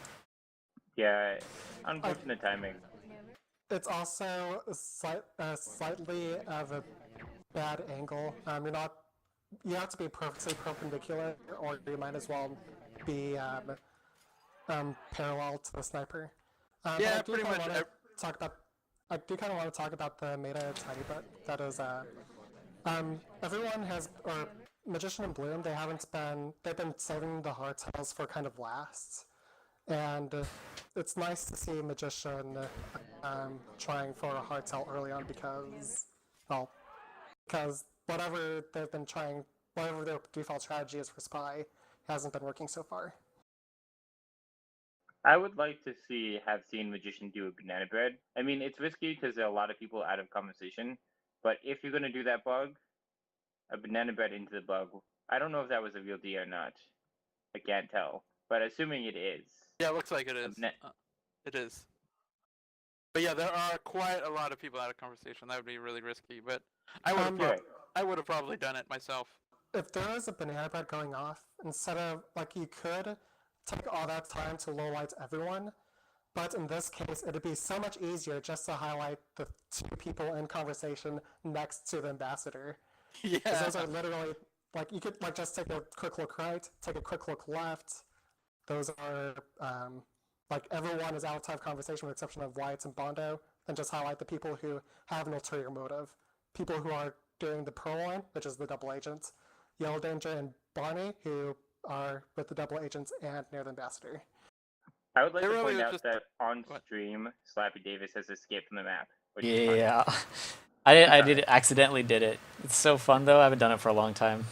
Yeah, unfortunate timing. It's also slightly of a bad angle. You have to be perfectly perpendicular, or you might as well be parallel to the sniper. Yeah, pretty much. I do kind of want to talk about the meta a tiny bit. That is, everyone has, or Magician and Bloom, they've been saving the hardtails for kind of last. And it's nice to see Magician trying for a hardtail early on because whatever they've been trying, whatever their default strategy is for Spy, hasn't been working so far. I would like to have seen Magician do a banana bread. I mean, it's risky because there are a lot of people out of conversation, but if you're going to do that bug, a banana bread into the bug, I don't know if that was a real deal or not. I can't tell, but assuming it is. Yeah, it looks like it is. It is. But yeah, there are quite a lot of people out of conversation. That would be really risky, but I would have probably done it myself. If there was a banana bread going off, instead of, you could take all that time to low-light everyone, but in this case, it'd be so much easier just to highlight the two people in conversation next to the ambassador. Yeah. Because those are literally, you could, just take a quick look right, take a quick look left. Those are, everyone is outside of conversation with the exception of Wyatt and Bondo, and just highlight the people who have an ulterior motive. People who are doing the Pearl line, which is the double agents, Yellow Danger and Barney, who are with the double agents and near the ambassador. I would like to point out that on stream, Slappy Davis has escaped from the map. Yeah. Accidentally did it. It's so fun though. I haven't done it for a long time.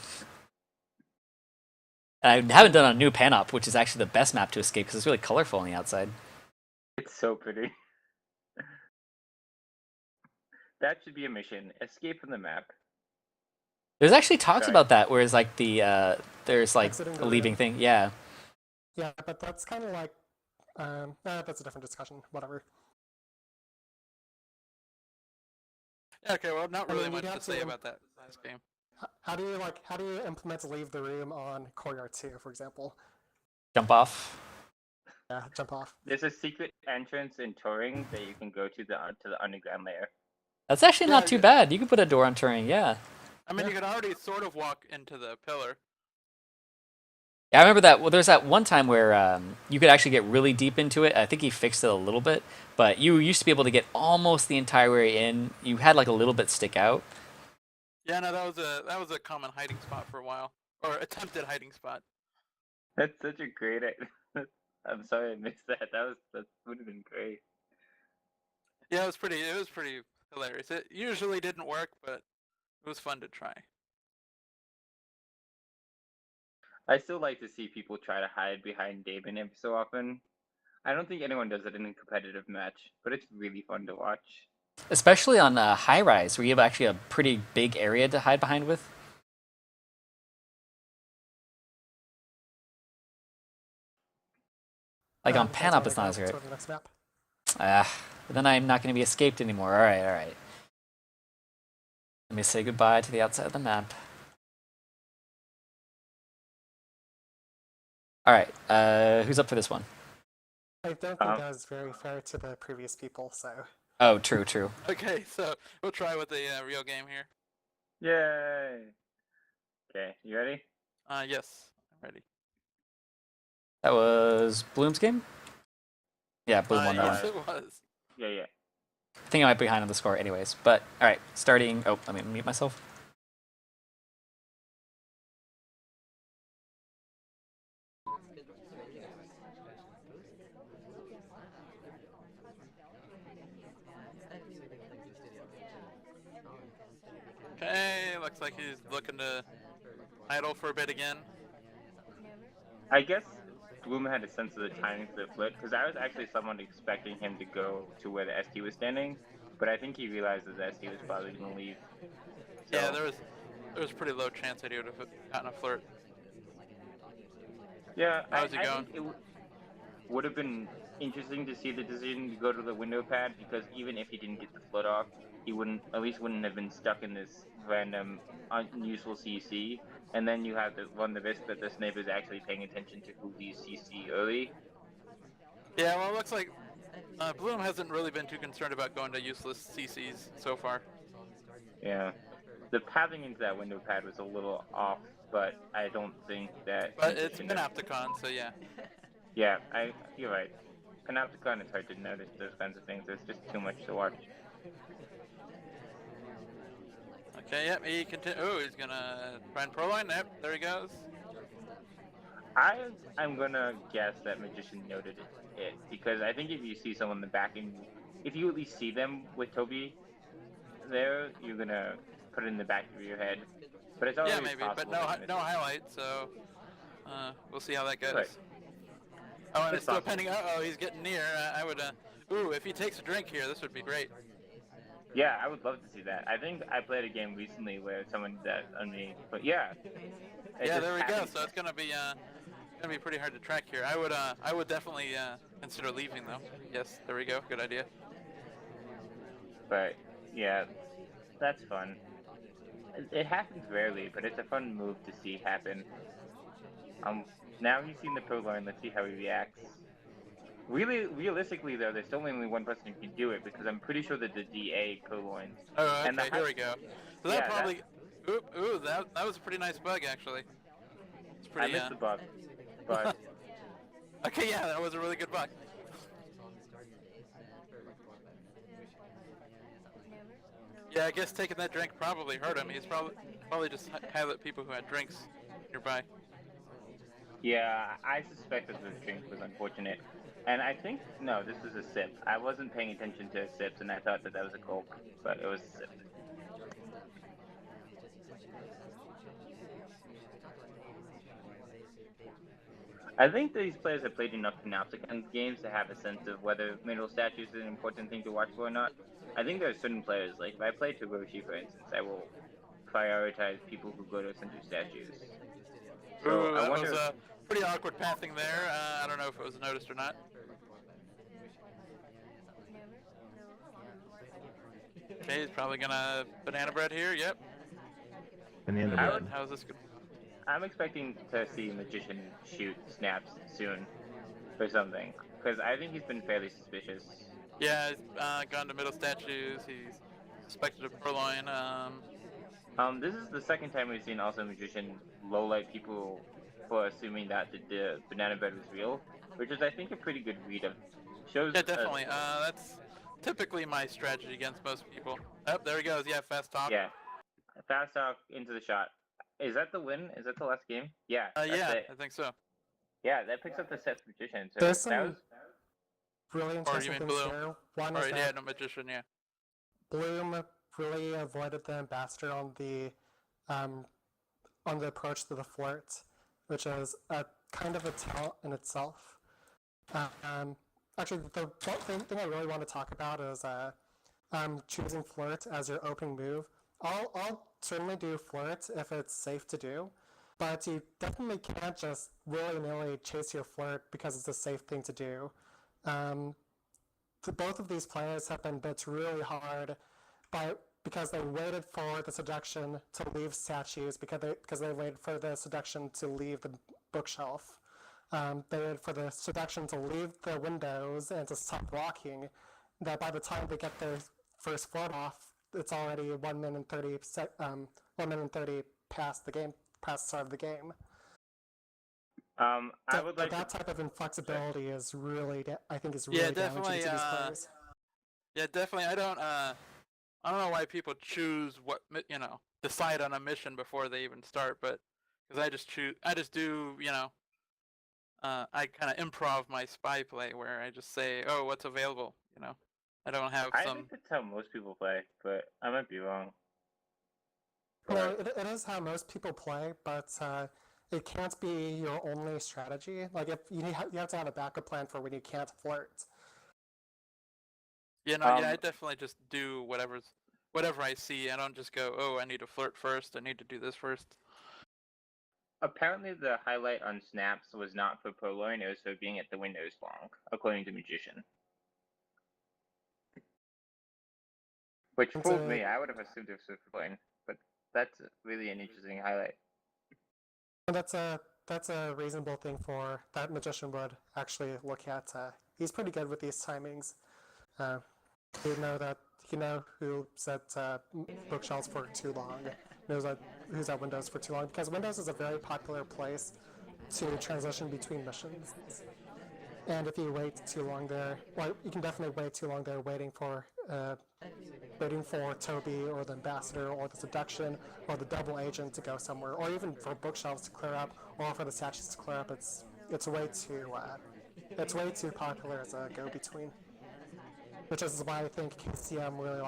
And I haven't done a new Panop, which is actually the best map to escape because it's really colorful on the outside. It's so pretty. That should be a mission. Escape from the map. There's actually talks about that, whereas there's a leaving thing. Yeah. Yeah, but that's kind of that's a different discussion. Whatever. Okay, well, not really much to say about that last game. How do you implement leave the room on Courtyard 2, for example? Jump off. Yeah, jump off. There's a secret entrance in Turing that you can go to the underground layer. That's actually not too bad. You can put a door on Turing, yeah. I mean, you could already sort of walk into the pillar. Yeah, I remember that. Well, there's that one time where you could actually get really deep into it. I think he fixed it a little bit, but you used to be able to get almost the entire way in. You had a little bit stick out. Yeah, no, that was a common hiding spot for a while, or attempted hiding spot. That's such a great. I'm sorry I missed that. That would have been great. Yeah, it was pretty hilarious. It usually didn't work, but it was fun to try. I still like to see people try to hide behind Damon every so often. I don't think anyone does it in a competitive match, but it's really fun to watch. Especially on high rise, where you have actually a pretty big area to hide behind with. On Panop, it's not as great. But then I'm not going to be escaped anymore. All right. Let me say goodbye to the outside of the map. All right, who's up for this one? I don't think that was very fair to the previous people, so... Oh, true. Okay, so we'll try with the real game here. Yay! Okay, you ready? Yes, I'm ready. That was Bloom's game? Yeah, Bloom won that yes, one. it was. Yeah. I think I might be behind on the score anyways, but alright, starting... Oh, let me mute myself. looks like he's looking to idle for a bit again. I guess Bloom had a sense of the timing for the flip, because I was actually somewhat expecting him to go to where the ST was standing, but I think he realized that the ST was probably going to leave. So, Yeah, there was a pretty low chance that he would have gotten a flirt. yeah, How's he I going? think it would have been interesting to see the decision to go to the window pad, because even if he didn't get the float off, he wouldn't have been stuck in this random unuseful CC. And then you have to run the risk that the sniper is actually paying attention to who you CC early. Yeah, well, it looks like Bloom hasn't really been too concerned about going to useless CCs so far. Yeah, the pathing into that window pad was a little off, but I don't think that. But it's Panopticon, so yeah. Yeah, you're right. Panopticon, it's hard to notice those kinds of things. There's just too much to watch. Okay, yep, he oh, he's gonna try and pro line. Yep, there he goes. I'm gonna guess that Magician noted it, because I think if you see someone in the back and if you at least see them with Toby there, you're gonna put it in the back of your head. But it's always yeah, maybe, but no highlight, so we'll see how that goes. Right. Oh, and it's still possible. pending. Oh, he's getting near. I would. Ooh, if he takes a drink here, this would be great. Yeah, I would love to see that. I think I played a game recently where someone did that on me, but yeah. Yeah, there we go. So it's gonna be pretty hard to track here. I would definitely consider leaving though. Yes, there we go. Good idea. But yeah, that's fun. It happens rarely, but it's a fun move to see happen. Now he's seen the pro line. Let's see how he reacts. Really, realistically though, there's still only one person who can do it, because I'm pretty sure that the DA purloins. Oh, okay, And here we go. So that yeah, probably. Ooh, that was a pretty nice bug actually. It's pretty. I missed the bug, but Okay, yeah, that was a really good bug. Yeah, I guess taking that drink probably hurt him. He's probably just highlight people who had drinks nearby. yeah, I suspect that the drink was unfortunate. And I think, no, this was a sip. I wasn't paying attention to sips, and I thought that was a gulp, but it was a sip. I think these players have played enough Panopticon games to have a sense of whether middle statues is an important thing to watch for or not. I think there are certain players, like if I play Togoshi, for instance, I will prioritize people who go to center statues. So Ooh, I that wonder. was a pretty awkward pathing there. I don't know if it was noticed or not. Okay, he's probably gonna banana bread here. Yep. Banana bread. How's this go? I'm expecting to see Magician shoot snaps soon for something, because I think he's been fairly suspicious. Yeah, he's gone to middle statues. He's suspected of purloin. This is the second time we've seen also Magician lowlight people for assuming that the banana bread was real, which is I think a pretty good read of shows. Yeah, definitely. That's typically my strategy against most people. Oh, there he goes. Yeah, fast talk. Yeah, fast talk into the shot. Is that the win? Is that the last game? Yeah. Yeah, it. I think so. Yeah, that picks up the set Magician. So There's that some was. really interesting mean things Bloom? here. One Or is yeah, that no magician. Yeah. Bloom really avoided the ambassador on the approach to the flirt, which is a kind of a talent in itself. Actually, the thing I really want to talk about is choosing flirt as your opening move. I'll certainly do flirt if it's safe to do, but you definitely can't just willy-nilly chase your flirt because it's a safe thing to do. Both of these players have been bit really hard because they waited for the seduction to leave statues, because they waited for the seduction to leave the bookshelf. They waited for the seduction to leave the windows and to stop walking. That by the time they get their first float off, it's already 1 minute and 30 past the start of the game. I would like that to... type of inflexibility is really, I think, is really damaging to these players. Yeah, definitely. I don't know why people choose decide on a mission before they even start, but because I just do, I kind of improv my spy play where I just say, oh, what's available, I don't have I think that's how most people play, but I might be wrong. Well, But it is how most people play, but it can't be your only strategy. Like if you have to have a backup plan for when you can't flirt. Yeah, no, yeah, I definitely just do whatever I see. I don't just go, oh, I need to flirt first. I need to do this first. apparently the highlight on snaps was not for purloin, it was for being at the windows long, according to Magician. Which And fooled me. I would have assumed it was for purloin, but that's really an interesting highlight. that's a reasonable thing for that magician would actually look at. He's pretty good with these timings. You know that you know who set bookshelves for too long, knows that who's at Windows for too long, because Windows is a very popular place to transition between missions. And if you wait too long there, well, you can definitely wait too long there waiting for Toby or the ambassador or the seduction or the double agent to go somewhere, or even for bookshelves to clear up or for the statues to clear up. It's way too popular as a go-between. Which is why I think KCM really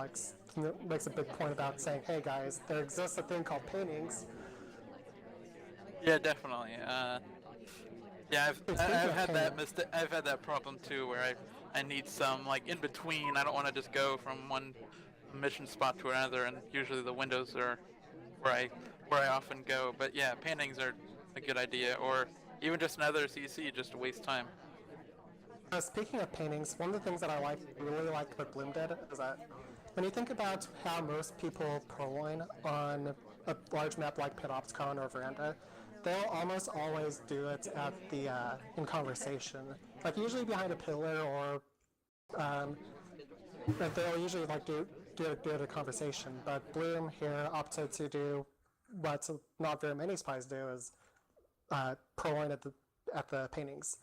makes a big point about saying, "Hey guys, there exists a thing called paintings." Yeah, definitely. Yeah, Speaking I've of had that paintings, I've had that problem too, where I need some like in between. I don't want to just go from one mission spot to another, and usually the windows are where I often go. But yeah, paintings are a good idea, or even just another CC just to waste time. speaking of paintings, one of the things that really like what Bloom did is that when you think about how most people purloin on a large map like Panopticon or Veranda, they'll almost always do it at the in conversation, like usually behind a pillar or but they'll usually do it a conversation. But Bloom here opted to do what not very many spies do is purloin at the paintings.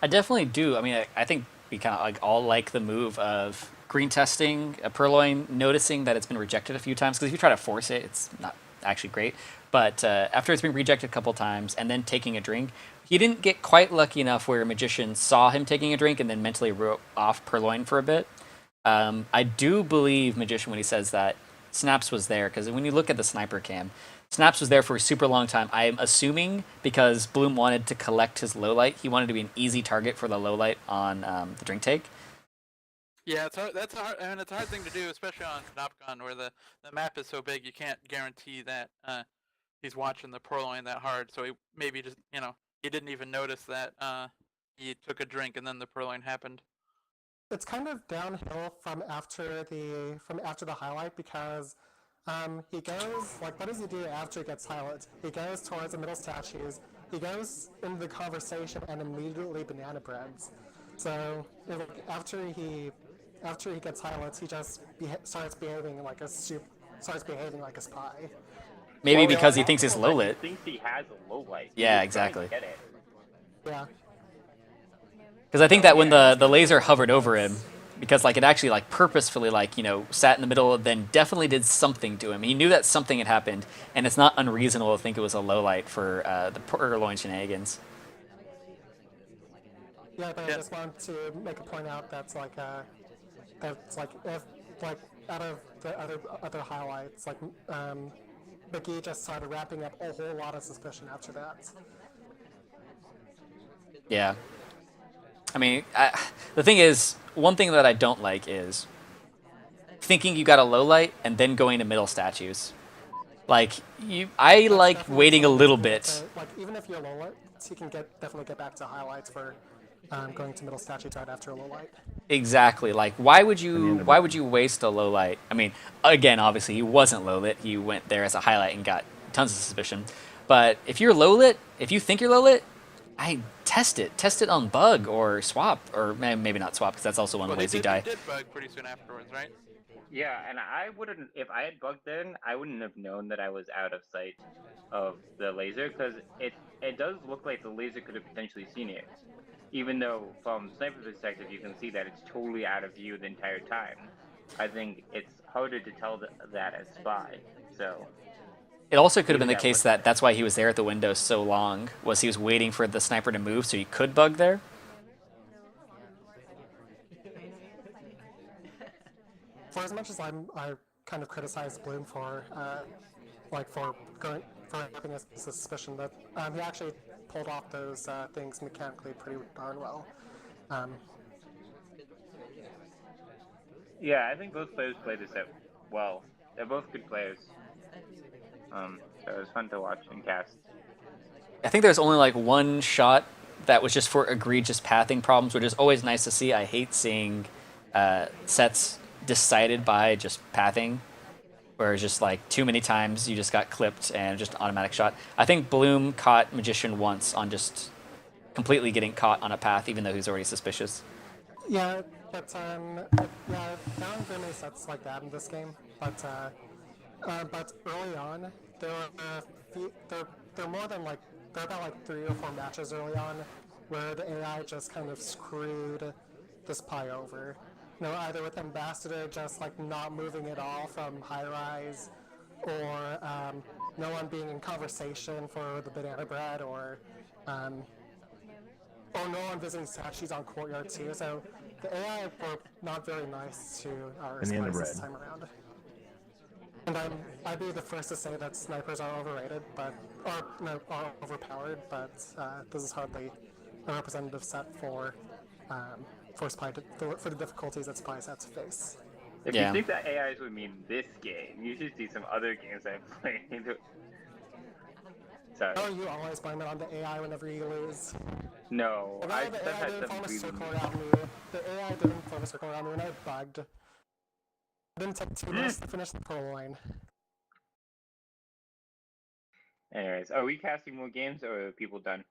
I definitely do. I mean, I think we kind of like all like the move of green testing a purloin, noticing that it's been rejected a few times. Because if you try to force it, it's not actually great. But after it's been rejected a couple times and then taking a drink, he didn't get quite lucky enough where a magician saw him taking a drink and then mentally wrote off purloin for a bit. I do believe magician when he says that Snaps was there because when you look at the sniper cam, Snaps was there for a super long time. I'm assuming because Bloom wanted to collect his low light, he wanted to be an easy target for the low light on the drink take. Yeah, it's hard. That's hard. I mean, it's a hard thing to do, especially on Panopticon, where the map is so big. You can't guarantee that he's watching the purloin that hard. So he maybe just he didn't even notice that he took a drink and then the purloin happened. It's kind of downhill from after the highlight because he goes like what does he do after he gets highlight? He goes towards the middle statues. He goes into the conversation and immediately banana breads. So after he gets highlights, he just starts behaving like a spy. Maybe Well, because he thinks it's also low that lit. He thinks he has a low light. Yeah, He's trying to exactly. get it. Yeah. Because I think that when yeah, the laser hovered over him, because like it actually like purposefully like sat in the middle, then definitely did something to him. He knew that something had happened, and it's not unreasonable to think it was a low light for the purloin shenanigans. Yeah, but I Yeah. just want to make a point out that's like if like out of the other highlights, like McGee just started wrapping up a whole lot of suspicion after that. Yeah. I mean, the thing is, one thing that I don't like is thinking you got a low light and then going to middle statues. Like I That's like definitely waiting a something little to do with bit. like even if you're low light, you can definitely get back to highlights for going to middle statues right after a low light. Exactly. Like, why would you of why it. would you waste a low light? I mean, again, obviously he wasn't low lit. He went there as a highlight and got tons of suspicion. But if you're low lit, if you think you're low lit, I test it. Test it on bug or swap, or maybe not swap because that's also one of Well, the ways you die. he did bug pretty soon afterwards, right? Yeah, and I wouldn't, if I had bugged in, I wouldn't have known that I was out of sight of the laser because it does look like the laser could have potentially seen it, even though from sniper perspective you can see that it's totally out of view the entire time. I think it's harder to tell that as spy. So It also could have been maybe the that case wasn't that it. that's why he was there at the window so long. Was he was waiting for the sniper to move so he could bug there? For as much as kind of criticized Bloom for, for having a suspicion that he actually pulled off those things mechanically pretty darn well. Yeah, I think both players played this set well. They're both good players. So it was fun to watch and cast. I think there's only like one shot that was just for egregious pathing problems, which is always nice to see. I hate seeing sets decided by just pathing, where it's just like too many times you just got clipped and just automatic shot. I think Bloom caught Magician once on just completely getting caught on a path, even though he's already suspicious. Yeah, but yeah, there aren't very many sets like that in this game. But early on, there are there are more than there are about 3 or 4 matches early on where the AI just kind of screwed this pie over. Either with Ambassador just not moving at all from high rise, or no one being in conversation for the banana bread, or no one visiting statues on courtyard too. So the AI were not very nice to our Banana spies this bread. time around. And I'd be the first to say that snipers are overrated, are overpowered. But this is hardly a representative set for the difficulties that spies have to face. If Yeah. you think that AIs would mean this game, you should see some other games I've played. Sorry. Oh, you always blame it on the AI whenever you lose. No, The I've AI had didn't some form a really. circle around me. The AI didn't form a circle around me, and I bugged. It didn't take 2 minutes to finish the pearl line. Anyways, are we casting more games or are people done?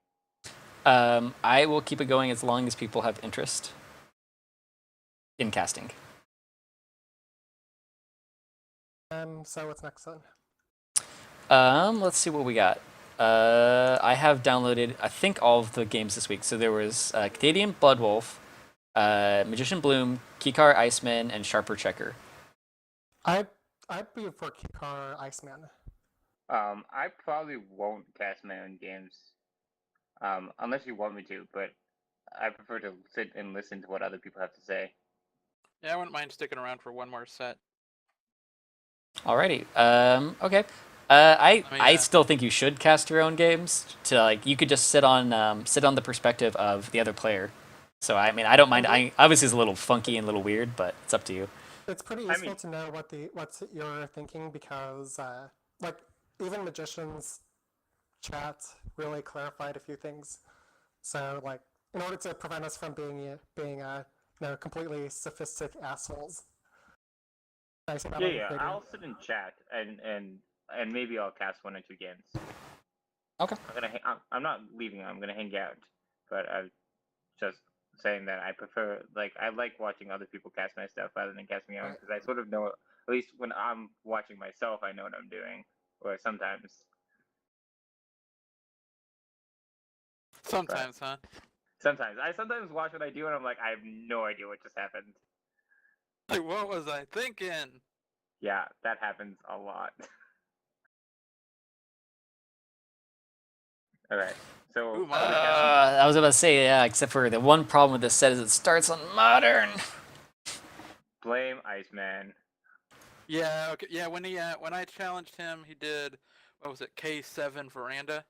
I will keep it going as long as people have interest in casting. So what's next then? Let's see what we got. I have downloaded, I think, all of the games this week. So there was Canadian Bloodwolf, Magician Bloom, Kikar Iceman, and Sharper Checker. I'd be for Kikar Iceman. I probably won't cast my own games, unless you want me to. But I prefer to sit and listen to what other people have to say. Yeah, I wouldn't mind sticking around for one more set. Alrighty. Okay. I still think you should cast your own games. You could just sit on the perspective of the other player. So I mean, I don't mind. Obviously it's a little funky and a little weird, but it's up to you. It's pretty useful to know what you're thinking, because even Magician's chat really clarified a few things. So in order to prevent us from being completely sophisticated assholes. Yeah. I'll sit in chat and maybe I'll cast 1 or 2 games. Okay. I'm not leaving. I'm gonna hang out, but I'm just saying that I prefer, I like watching other people cast my stuff rather than casting my own, because I sort of know, at least when I'm watching myself, I know what I'm doing. Or sometimes. Sometimes, huh? Sometimes. I sometimes watch what I do and I'm like, I have no idea what just happened. Like, what was I thinking? Yeah, that happens a lot. Alright, so... Ooh, I was about to say, yeah, except for the one problem with this set is it starts on Modern. Blame Iceman. Yeah, okay. Yeah, when I challenged him, he did, what was it, K7 Veranda?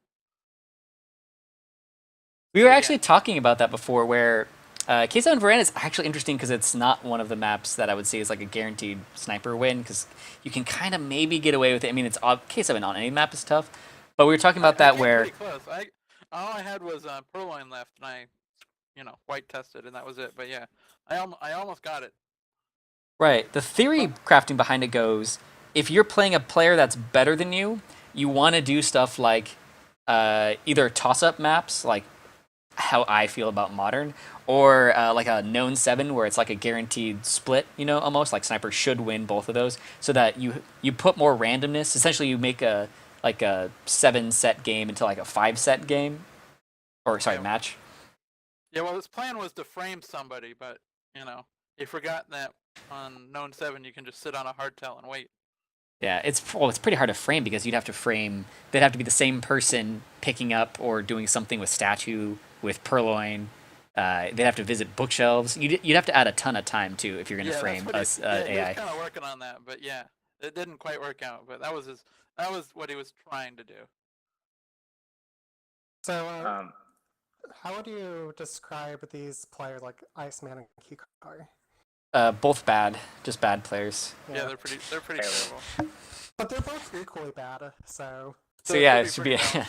We were actually talking about that before, where K7 Veranda is actually interesting because it's not one of the maps that I would say is like a guaranteed sniper win, because you can kind of maybe get away with it. I mean, it's K7 on any map is tough, but we were talking about that where... Pretty close. All I had was Purloin left, and I, white tested, and that was it. But yeah, I almost got it. Right. The theory crafting behind it goes, if you're playing a player that's better than you, you want to do stuff like either toss-up maps, like how I feel about Modern, or like a known 7 where it's like a guaranteed split, almost like Sniper should win both of those, so that you put more randomness. Essentially, you make a 7-set game into like a 5-set game, or sorry, match. Yeah, well, his plan was to frame somebody, but he forgot that on known 7 you can just sit on a hardtail and wait. Yeah, it's pretty hard to frame, because you'd have to frame. They'd have to be the same person picking up or doing something with statue, with Purloin. They'd have to visit bookshelves. You'd have to add a ton of time too if you're going to frame us AI. He's kind of working on that, but yeah, It didn't quite work out, but that was what he was trying to do. So, Um, how would you describe these players like Iceman and Kikar? Both bad, just bad players. Yeah, they're pretty Terrible. terrible. But they're both equally bad, so... So yeah, it it should be. pretty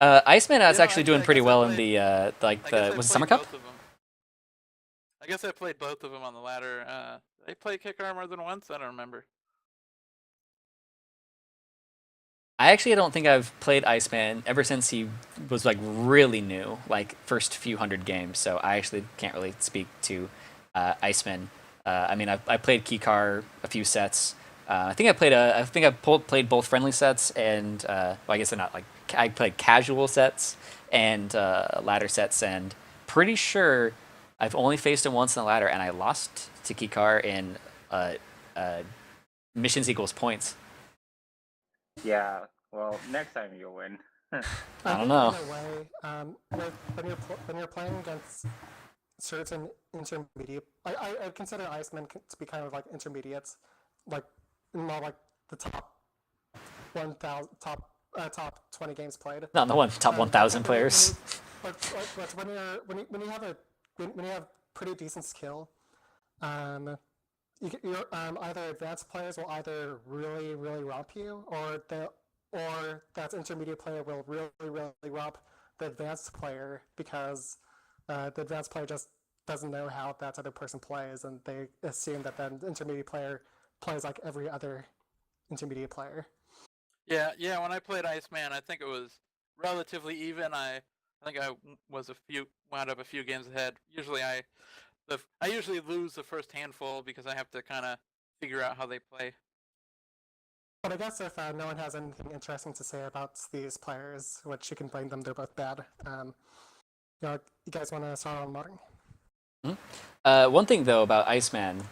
Iceman is You know, actually doing I pretty guess I well in played- the I guess I was it played Summer Cup? both of them. I guess I played both of them on the ladder. Did I play Kickar more than once? I don't remember. I actually don't think I've played Iceman ever since he was like really new, like first few hundred games. So I actually can't really speak to Iceman. I mean, I played Kikar a few sets. I think I played both friendly sets and well, I guess they're not like I played casual sets and ladder sets, and pretty sure I've only faced him once in the ladder, and I lost to Kikar in missions equals points. Yeah. Well, next time you'll win. I don't know. In a way, when you're playing against certain intermediate, I consider Iceman to be kind of like intermediates, like more like the top 1,000 top 20 games played. Not the top 1,000 players. But when you have pretty decent skill, either advanced players will either really romp you, or that intermediate player will really romp the advanced player, because the advanced player just doesn't know how that other person plays, and they assume that the intermediate player plays like every other intermediate player. Yeah. When I played Iceman, I think it was relatively even. I think I wound up a few games ahead. Usually I usually lose the first handful because I have to kind of figure out how they play. But I guess if no one has anything interesting to say about these players, which you can blame them, they're both bad. You guys want to start on modern? One thing though about Iceman,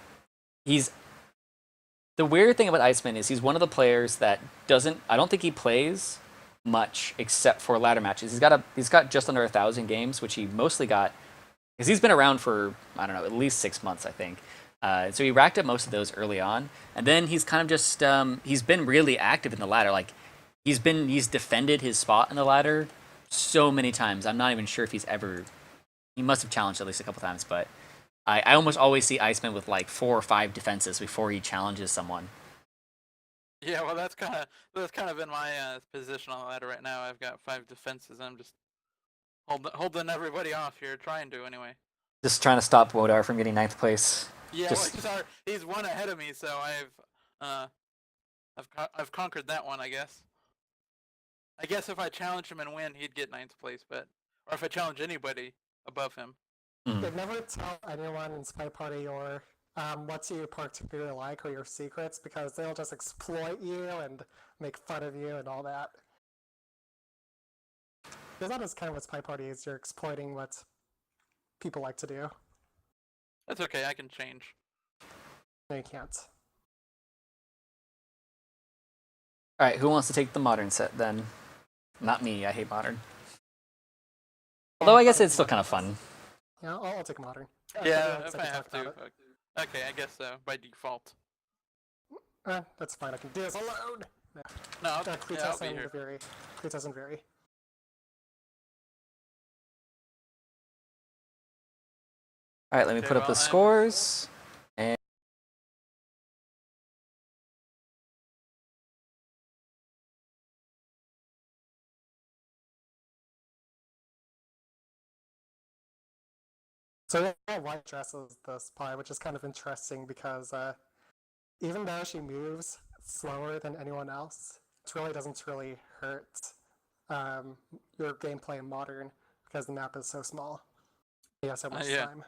the weird thing about Iceman is he's one of the players that doesn't. I don't think he plays much except for ladder matches. He's got just under 1,000 games, which he mostly got because he's been around for I don't know at least 6 months, I think. So he racked up most of those early on, and then he's kind of just he's been really active in the ladder. Like he's defended his spot in the ladder so many times. I'm not even sure if he must have challenged at least a couple times, but I almost always see Iceman with like 4 or 5 defenses before he challenges someone. Yeah, well, that's kind of in my position on the ladder right now. I've got 5 defenses. I'm just holding everybody off here, trying to anyway. Just trying to stop Wodar from getting 9th place. Yeah, well, he's one ahead of me, so I've conquered that one, I guess. I guess if I challenge him and win, he'd get 9th place, or if I challenge anybody above him. You'd never tell anyone in SpyParty or what you particularly like or your secrets, because they'll just exploit you and make fun of you and all that. Because that is kind of what SpyParty is. You're exploiting what people like to do. That's okay, I can change. No, you can't. All right, who wants to take the modern set then? Not me. I hate modern. Although I guess it's still kind of fun. Yeah, I'll take modern. Yeah, if I have to. Okay, I guess so, by default. That's fine, I can do this alone! No, I'll be Cletus here. and Vary. All right, let me put up the scores. And So yeah, White dresses the spy, which is kind of interesting because even though she moves slower than anyone else, it really doesn't really hurt your gameplay in modern because the map is so small. You have so much time.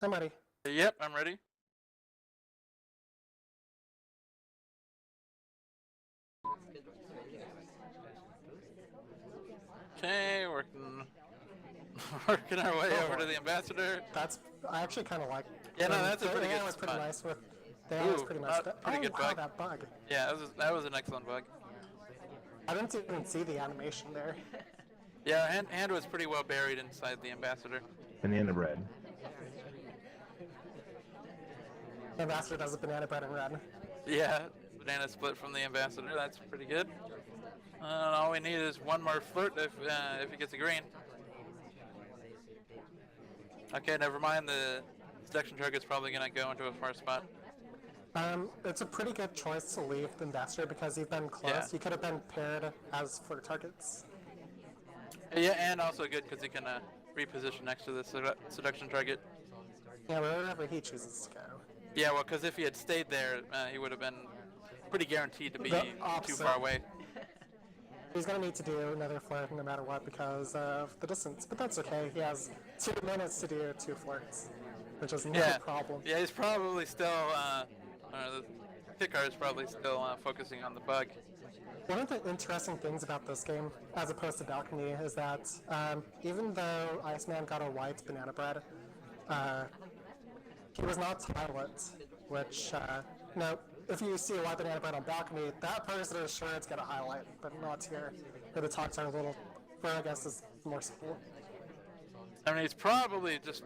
I'm ready. Yep, I'm ready. Okay, working our way over to the ambassador. I actually kind of like. Yeah, no, that's a pretty good was pretty spot. nice with. The AI was pretty nice. Pretty good bug. That bug. Yeah, that was an excellent bug. I didn't even see the animation there. Yeah, hand was pretty well buried inside the ambassador. Banana bread. Ambassador does a banana bread and red. Yeah, banana split from the ambassador. That's pretty good. All we need is one more flirt if he gets a green. Okay, never mind. The seduction target's probably gonna go into a far spot. It's a pretty good choice to leave the ambassador because you've been close. Yeah. You could have been paired as flirt targets. Yeah, and also good because he can reposition next to the seduction target. Yeah, wherever he chooses to go. Yeah, well, because if he had stayed there, he would have been pretty guaranteed to be The too opposite. far away. He's gonna need to do another flirt no matter what because of the distance, but that's okay. He has 2 minutes to do 2 flirts, which is no problem. Yeah, he's probably still, the Pickard is probably still focusing on the bug. One of the interesting things about this game, as opposed to Balcony, is that even though Iceman got a white banana bread, he was not tilet, which, no, if you see a white banana bread on Balcony, that person is sure it's going to highlight, but not here, where the talks are a little, where I guess is more simple. I mean, he's probably just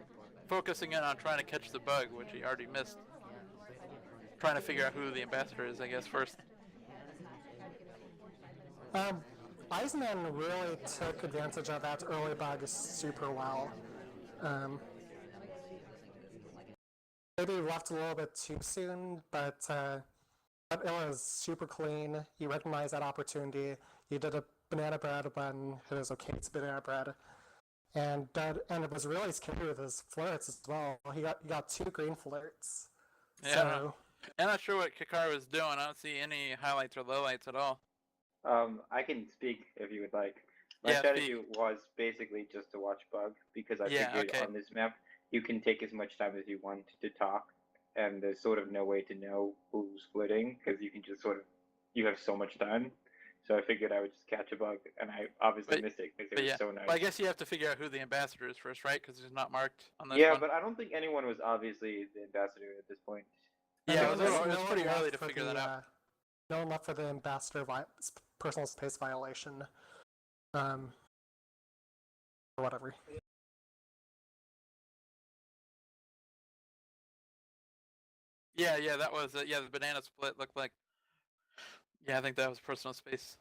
focusing in on trying to catch the bug, which he already missed. Trying to figure out who the ambassador is, I guess, first. Iceman really took advantage of that early bug super well. Maybe left a little bit too soon, but it was super clean. You recognized that opportunity. You did a banana bread when it was okay to banana bread. And it was really scary with his flirts as well. He got 2 green flirts. Yeah, So, I'm not sure what Kikar was doing. I don't see any highlights or lowlights at all. I can speak if you would like. My Yeah, strategy was basically just to watch bug because I figured okay. on this map you can take as much time as you want to talk, and there's sort of no way to know who's flirting because you can just you have so much time. So I figured I would just catch a bug, and I obviously missed it because it was so nice. Well, I guess you have to figure out who the ambassador is first, right? Because he's not marked on this Yeah, one. but I don't think anyone was obviously the ambassador at this point. Yeah, no it was one pretty left early to for figure the, that out. No one left for the ambassador personal space violation. Or whatever. Yeah, that was the banana split looked like. Yeah, I think that was personal space.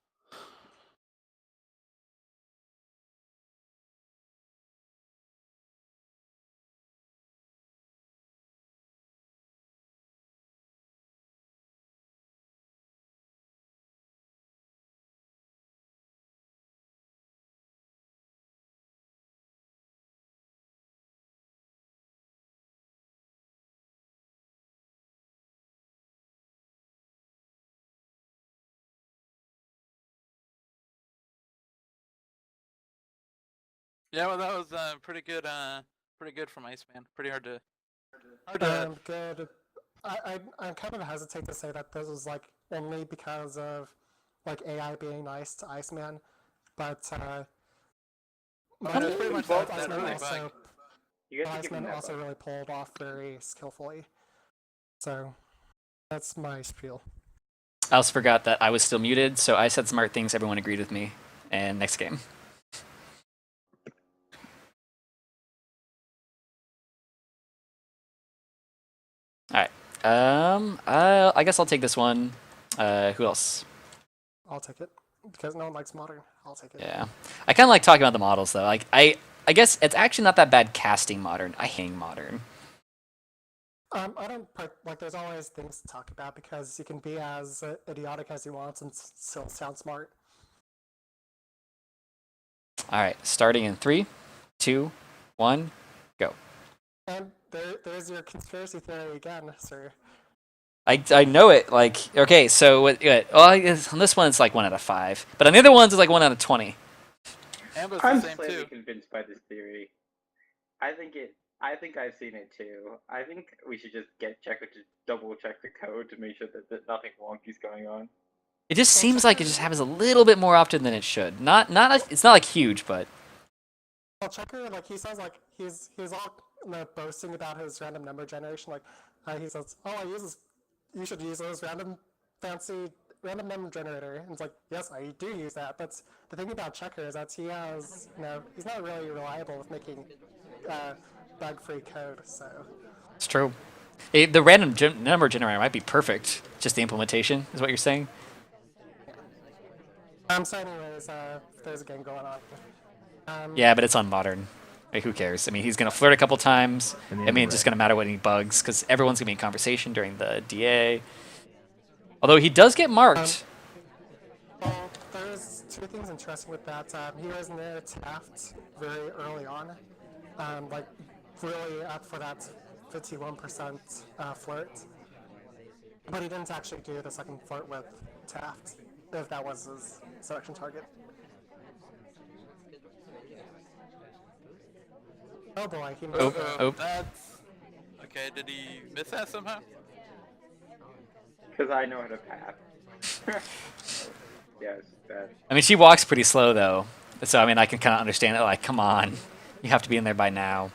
Yeah, well, that was pretty good from Iceman. Pretty hard to. Good. I kind of hesitate to say that this was like only because of like AI being nice to Iceman, but That's pretty much both that early bug. You have to give him Iceman that also bug. really pulled off very skillfully. So that's my spiel. I also forgot that I was still muted, so I said smart things. Everyone agreed with me. And next game. All right. I guess I'll take this one. Who else? I'll take it because no one likes modern. I'll take it. Yeah, I kind of like talking about the models though. Like I guess it's actually not that bad casting modern. I hang modern. I don't like. There's always things to talk about because you can be as idiotic as you want and still sound smart. All right, starting in 3, 2, 1, go. And there's your conspiracy theory again, sir. I know it. Like, okay, so well, I guess on this one it's like 1 out of 5, but on the other ones it's like 1 out of 20. Amber's I'm the same slightly too. convinced by this theory. I think I've seen it too. I think we should just get Checker to double check the code to make sure that nothing wonky's going on. It just seems like it just happens a little bit more often than it should. It's not like huge, but Well, Checker, like he says, like he's all boasting about his random number generation. Like he says, "Oh, you should use those random fancy random number generator. And it's like, yes, I do use that. But the thing about Checker is that he has, he's not really reliable with making bug-free code. So It's true. The random number generator might be perfect. Just the implementation is what you're saying. so anyways, there's a game going on. Yeah, but it's on modern. Like, who cares? I mean, he's gonna flirt a couple times. And the I mean, it's end just gonna matter when he bugs because everyone's gonna be in conversation during the DA. Although he does get marked. Well, there's two things interesting with that. He was near Taft very early on, like really up for that 51% flirt. But he didn't actually do the second flirt with Taft, if that was his selection target. Oh boy, he missed it. Oh. That's okay. Did he miss that somehow? Because I know how to path. Yes, that. I mean, she walks pretty slow though, so I mean, I can kind of understand it. Like, come on, you have to be in there by now.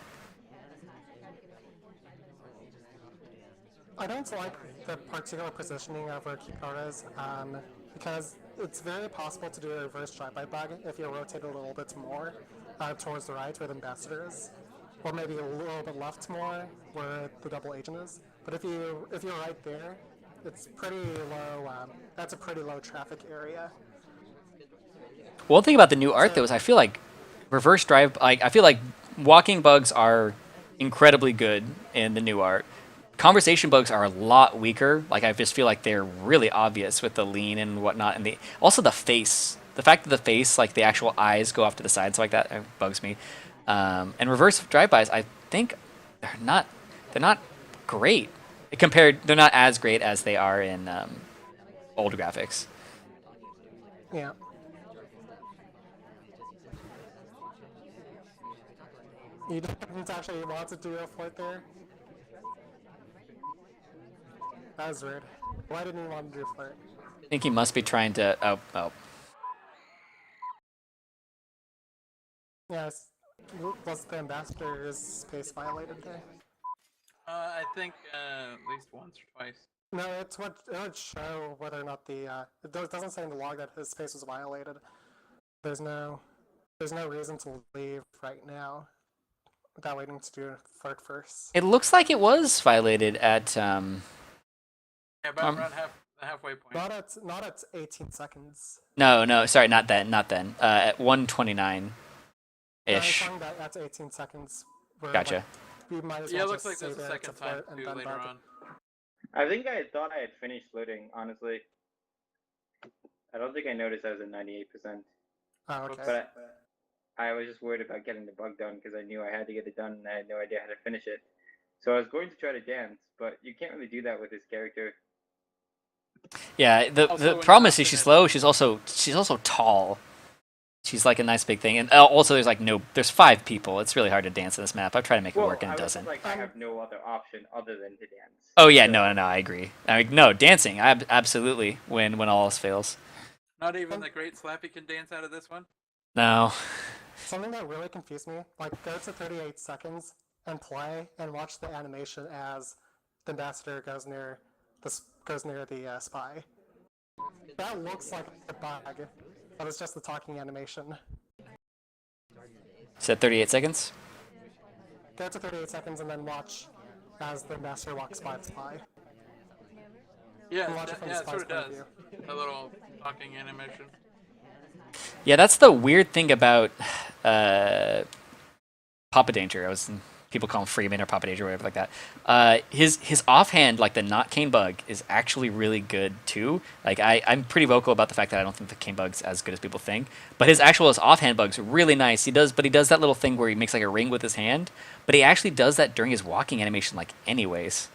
I don't like the particular positioning of our key cards because it's very possible to do a reverse drive-by bug if you rotate a little bit more towards the right where the ambassador is, or maybe a little bit left more where the double agent is. But if you're right there, it's pretty low. That's a pretty low traffic area. One thing about the new art though is I feel like reverse drive. Like, I feel like walking bugs are incredibly good in the new art. Conversation bugs are a lot weaker. Like, I just feel like they're really obvious with the lean and whatnot, and also the face. The fact that the face, like the actual eyes, go off to the sides like that, bugs me. And reverse drive-bys, I think they're not great compared. They're not as great as they are in old graphics. Yeah. You didn't actually want to do a flirt there? That was weird. Why didn't you want to do a flirt? I think he must be trying to. Oh. Yes. Was the ambassador's space violated there? I think at least once or twice. No, it would show whether or not it doesn't say in the log that his space was violated. There's no reason to leave right now without waiting to do a flirt first. It looks like it was violated at. Yeah, about around the halfway point. Not at 18 seconds. No, sorry, not then. At 129 I'm ish. talking about at 18 seconds. Where, Gotcha. Like, we might as Yeah, well it looks just like there's stay a there second to time flirt and too then later bug. on. I think I thought I had finished loading, honestly. I don't think I noticed I was at 98%. Oh, okay. But I was just worried about getting the bug done because I knew I had to get it done and I had no idea how to finish it. So I was going to try to dance, but you can't really do that with this character. Yeah, the Also, problem when is you're she's optimizing- slow. She's also tall. She's like a nice big thing, and also there's 5 people. It's really hard to dance in this map. I've tried to make it Well, work and I it was doesn't. just like, I have no other option other than to dance. Oh yeah, So- no, I agree. No, dancing, absolutely. When all else fails. Not even the great Slappy can dance out of this one. No. Something that really confused me, like go to 38 seconds and play and watch the animation as the ambassador goes near the spy. That looks like a bug, but it's just the talking animation. Set 38 seconds. Go to 38 seconds and then watch as the ambassador walks by the spy. Yeah, Watch it from the yeah, it spy's sort of point of does. A little talking animation. Yeah, that's the weird thing about Papa Danger. People call him Freeman or Papa Danger or whatever like that. His offhand, like the not cane bug, is actually really good too. Like I'm pretty vocal about the fact that I don't think the cane bug's as good as people think. But his offhand bug's really nice. He does that little thing where he makes like a ring with his hand. But he actually does that during his walking animation, like anyways.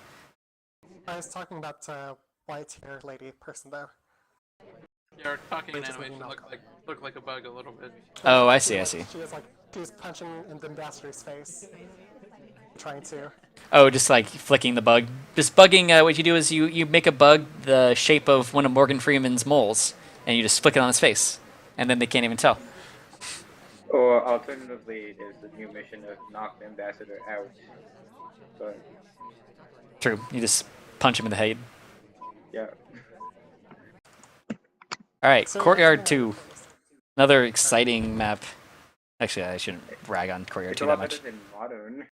I was talking about white hair lady person though. Your talking Wait, just animation let me looked like a bug a little bit. Oh, I see. She was punching in the ambassador's face, trying to. Oh, just like flicking the bug. Just bugging, what you do is you make a bug the shape of one of Morgan Freeman's moles, and you just flick it on his face, and then they can't even tell. Or alternatively, there's the new mission of knock the ambassador out. But True. You just punch him in the head. yeah. All right, So Courtyard that's 2. Another exciting map. Actually, I shouldn't brag on Courtyard It's 2 a that lot much. better than modern.